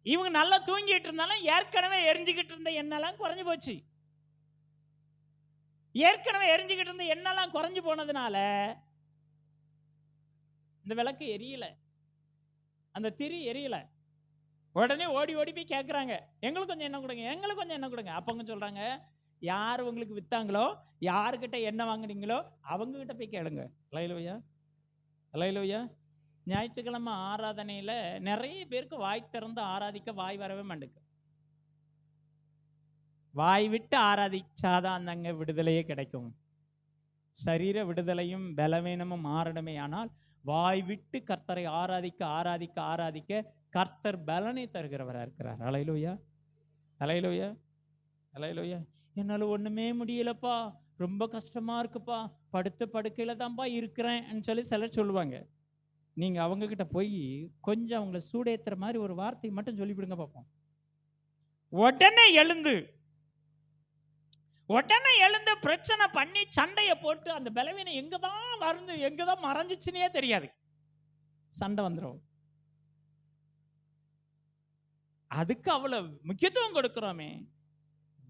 இவங்க நல்லா தூங்கிட்டு இருந்தாலும் ஏற்கனவே எரிஞ்சுக்கிட்டு இருந்த எண்ணெய்லாம் குறைஞ்சு போச்சு. ஏற்கனவே எரிஞ்சுக்கிட்டு இருந்த எண்ணெய்லாம் குறைஞ்சு போனதுனால இந்த விளக்கு எரியல, அந்த திரி எரியல. உடனே ஓடி ஓடி போய் கேட்குறாங்க, எங்களுக்கு கொஞ்சம் எண்ணெய் கொடுங்க, எங்களுக்கு கொஞ்சம் எண்ணெய் கொடுங்க. அப்போ அவங்க சொல்றாங்க, யார் உங்களுக்கு வித்தாங்களோ, யாருக்கிட்ட எண்ணெய் வாங்குனீங்களோ அவங்க கிட்ட போய் கேளுங்க. அல்லேலூயா. அல்லேலூயா. ஞாயிற்றுக்கிழமை ஆராதனையில நிறைய பேருக்கு வாய் திறந்து ஆராதிக்க வாய் வரவே மாட்டேங்குது. வாய் விட்டு ஆராதிச்சாதான் அங்க விடுதலையே கிடைக்கும். சரீர விடுதலையும் பலவீனமும் மாறணுமே. ஆனால் வாய் விட்டு கர்த்தரை ஆராதிக்க ஆராதிக்க ஆராதிக்க கர்த்தர் பலனை தருகிறவராக இருக்கிறார். அல்லேலூயா. அல்லேலூயா. அல்லேலூயா. என்னால ஒண்ணுமே முடியலப்பா, ரொம்ப கஷ்டமா இருக்குப்பா, படுத்த படுக்கையில தான்ப்பா இருக்கிறேன்னு சொல்லி சிலர் சொல்லுவாங்க. நீங்க அவங்க கிட்ட போய் கொஞ்சம் அவங்களை சூடேத்துற மாதிரி ஒரு வார்த்தை மட்டும் சொல்லிவிடுங்க பார்ப்போம். உடனே எழுந்து பிரச்சனை பண்ணி சண்டையை போட்டு அந்த பலவீனம் எங்கதான் மறந்து எங்கதான் மறைஞ்சிச்சுன்னே தெரியாது, சண்டை வந்துடும். அதுக்கு அவ்வளவு முக்கியத்துவம் கொடுக்கிறோமே.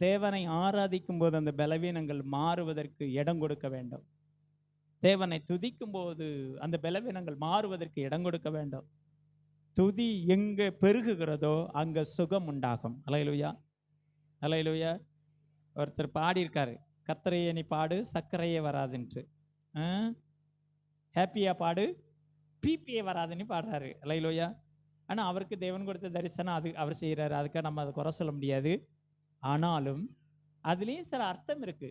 தேவனை ஆராதிக்கும் போது அந்த பலவீனங்கள் மாறுவதற்கு இடம் கொடுக்க வேண்டும். தேவனை துதிக்கும் போது அந்த பலவீனங்கள் மாறுவதற்கு இடம் கொடுக்க வேண்டும். துதி எங்க பெருகுகிறதோ அங்க சுகம் உண்டாகும். அல்லேலூயா. அல்லேலூயா. ஒருத்தர் பாடியிருக்காரு, கர்த்தரையே நீ பாடு சர்க்கரையே வராதுன்ட்டு, ஹாப்பியா பாடு பிபிஏ வராதுன்னு பாடுறாரு. அல்லேலூயா. ஆனா அவருக்கு தேவன் கொடுத்த தரிசனம் அது அவர் செய்யறாரு, அதுக்காக நம்ம அதை குறை சொல்ல முடியாது. ஆனாலும் அதுலயும் சில அர்த்தம் இருக்கு.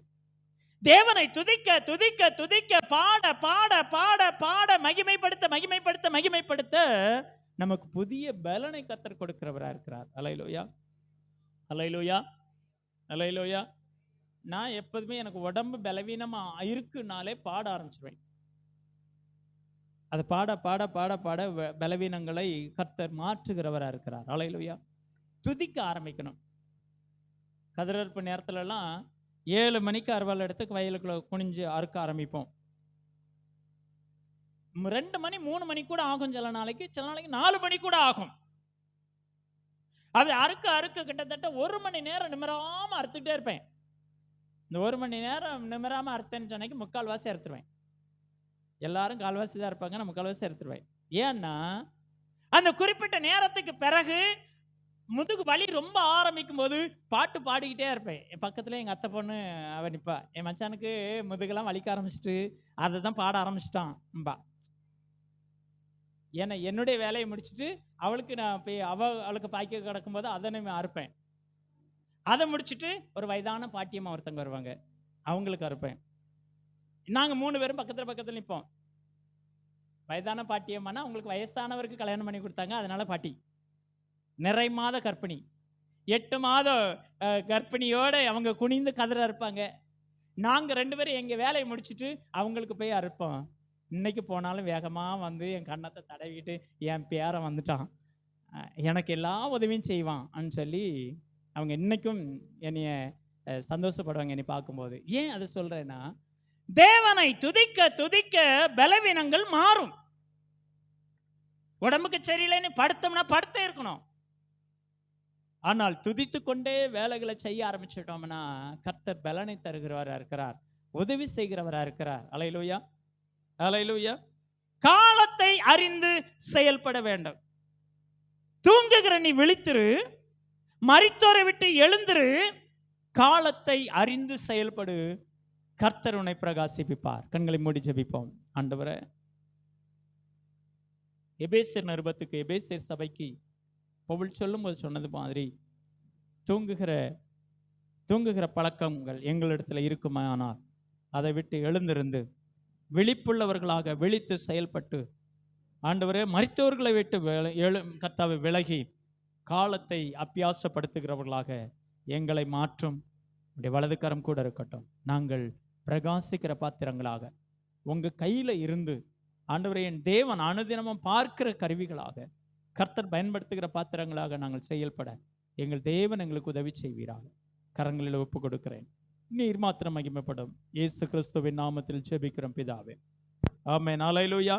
தேவனை துதிக்க துதிக்க துதிக்க பாட பாட பாட பாட மகிமைப்படுத்த மகிமைப்படுத்த மகிமைப்படுத்த நமக்கு புதிய பலனை கர்த்தர் கொடுக்கிறவரா இருக்கிறார். அல்லேலூயா. அல்லேலூயா. அல்லேலூயா. நான் எப்போதுமே எனக்கு உடம்பு பலவீனமா இருக்குனாலே பாட ஆரம்பிச்சிருவேன். அது பாட பாட பாட பாட பலவீனங்களை கர்த்தர் மாற்றுகிறவரா இருக்கிறார். அல்லேலூயா. துதிக்க ஆரம்பிக்கணும். கதிரறுப்பு நேரத்துலலாம் 7 மணிக்கு அறுவாள் எடுத்து வயலுக்குள்ள குனிஞ்சு அறுக்க ஆரம்பிப்போம். 2 மணி 3 மணி கூட ஆகும், சில நாளைக்கு 4 மணி கூட ஆகும். அது அறுக்க அறுக்க கிட்டத்தட்ட 1 மணி நேரம் நிமிராம அறுத்துக்கிட்டே இருப்பேன். இந்த 1 மணி நேரம் நிமிராம அறுத்தேன்னு சொன்னைக்கு 3/4 அறுத்துருவேன். எல்லாரும் 1/4 தான் இருப்பாங்க, நான் 3/4 அறுத்துருவேன். ஏன்னா அந்த குறிப்பிட்ட நேரத்துக்கு பிறகு முதுகு வலி ரொம்ப ஆரம்பிக்கும் போது பாட்டு பாடிக்கிட்டே இருப்பேன். என் பக்கத்துல எங்க அத்தை பொண்ணு அவ நிப்பா. என் மச்சானுக்கு முதுகெல்லாம் வலிக்க ஆரம்பிச்சிட்டு அதை தான் பாட ஆரம்பிச்சிட்டான்பா. ஏன்னா என்னுடைய வேலையை முடிச்சுட்டு அவளுக்கு நான் போய் அவளுக்கு பாய்க்க கிடக்கும்போது அதை நான் அறுப்பேன். அதை முடிச்சுட்டு ஒரு வயதான பாட்டியம்மா ஒருத்தங்க வருவாங்க, அவங்களுக்கு அறுப்பேன். நாங்க 3 பேரும் பக்கத்துல நிற்போம். வயதான பாட்டியம்மானா அவங்களுக்கு வயசானவருக்கு கல்யாணம் பண்ணி கொடுத்தாங்க, அதனால பாட்டி. நிறை மாத கர்ப்பிணி, 8 மாத கர்ப்பிணியோட அவங்க குனிந்து கதிர அறுப்பாங்க. நாங்க 2 பேரும் எங்க வேலையை முடிச்சுட்டு அவங்களுக்கு போய் அறுப்போம். இன்னைக்கு போனாலும் வேகமா வந்து என் கன்னத்தை தடவிட்டு என் பேரன் வந்துட்டான், எனக்கு எல்லா உதவியும் செய்வான்னு சொல்லி அவங்க இன்னைக்கும் என்னைய சந்தோஷப்படுவாங்க என்னை பார்க்கும்போது. ஏன் அதை சொல்றேன்னா, தேவனை துதிக்க துதிக்க பலவீனங்கள் மாறும். உடம்புக்கு சரியில்லைன்னு படுத்தோம்னா படுத்தே இருக்கணும். ஆனால் துதித்து கொண்டே வேலைகளை செய்ய ஆரம்பிச்சிட்டோம்னா கர்த்தர் பலனை தருகிறவரா இருக்கிறார், உதவி செய்கிறவரா இருக்கிறார். அல்லேலூயா, அல்லேலூயா. காலத்தை அறிந்து செயல்பட வேண்டும். தூங்குகிற நீ விழித்திரு, மரித்தோரை விட்டு எழுந்திரு, காலத்தை அறிந்து செயல்படு, கர்த்தர் உன்னை பிரகாசிப்பார். கண்களை மூடி ஜெபிப்போம். ஆண்டவரே, எபேசியர் நிருபத்துக்கு, எபேசியர் சபைக்கு பவுல் சொல்லும்போது சொன்னது மாதிரி தூங்குகிற பழக்கங்கள் எங்களிடத்தில் இருக்குமானால் அதை விட்டு எழுந்திருந்து விழிப்புள்ளவர்களாக விழித்து செயல்பட்டு, ஆண்டவரே, மரித்தவர்களை விட்டு கர்த்தாவை விலகி காலத்தை அபியாசப்படுத்துகிறவர்களாக எங்களை மாற்றும். உடைய வலதுக்கரம் கூட இருக்கட்டும். நாங்கள் பிரகாசிக்கிற பாத்திரங்களாக உங்க கையில இருந்து, ஆண்டவரே, என் தேவன் அனுதினமும் பார்க்கிற கருவிகளாக கர்த்தர் பயன்படுத்துகிற பாத்திரங்களாக நாங்கள் செயல்பட எங்கள் தேவன் எங்களுக்கு உதவி செய்வீராக. கரங்களில் ஒப்பு கொடுக்கிறேன். நீர் மாத்திரம் மகிமைப்படும். இயேசு கிறிஸ்துவின் நாமத்தில் ஜெபிக்கிறோம் பிதாவே, ஆமென். அல்லேலூயா.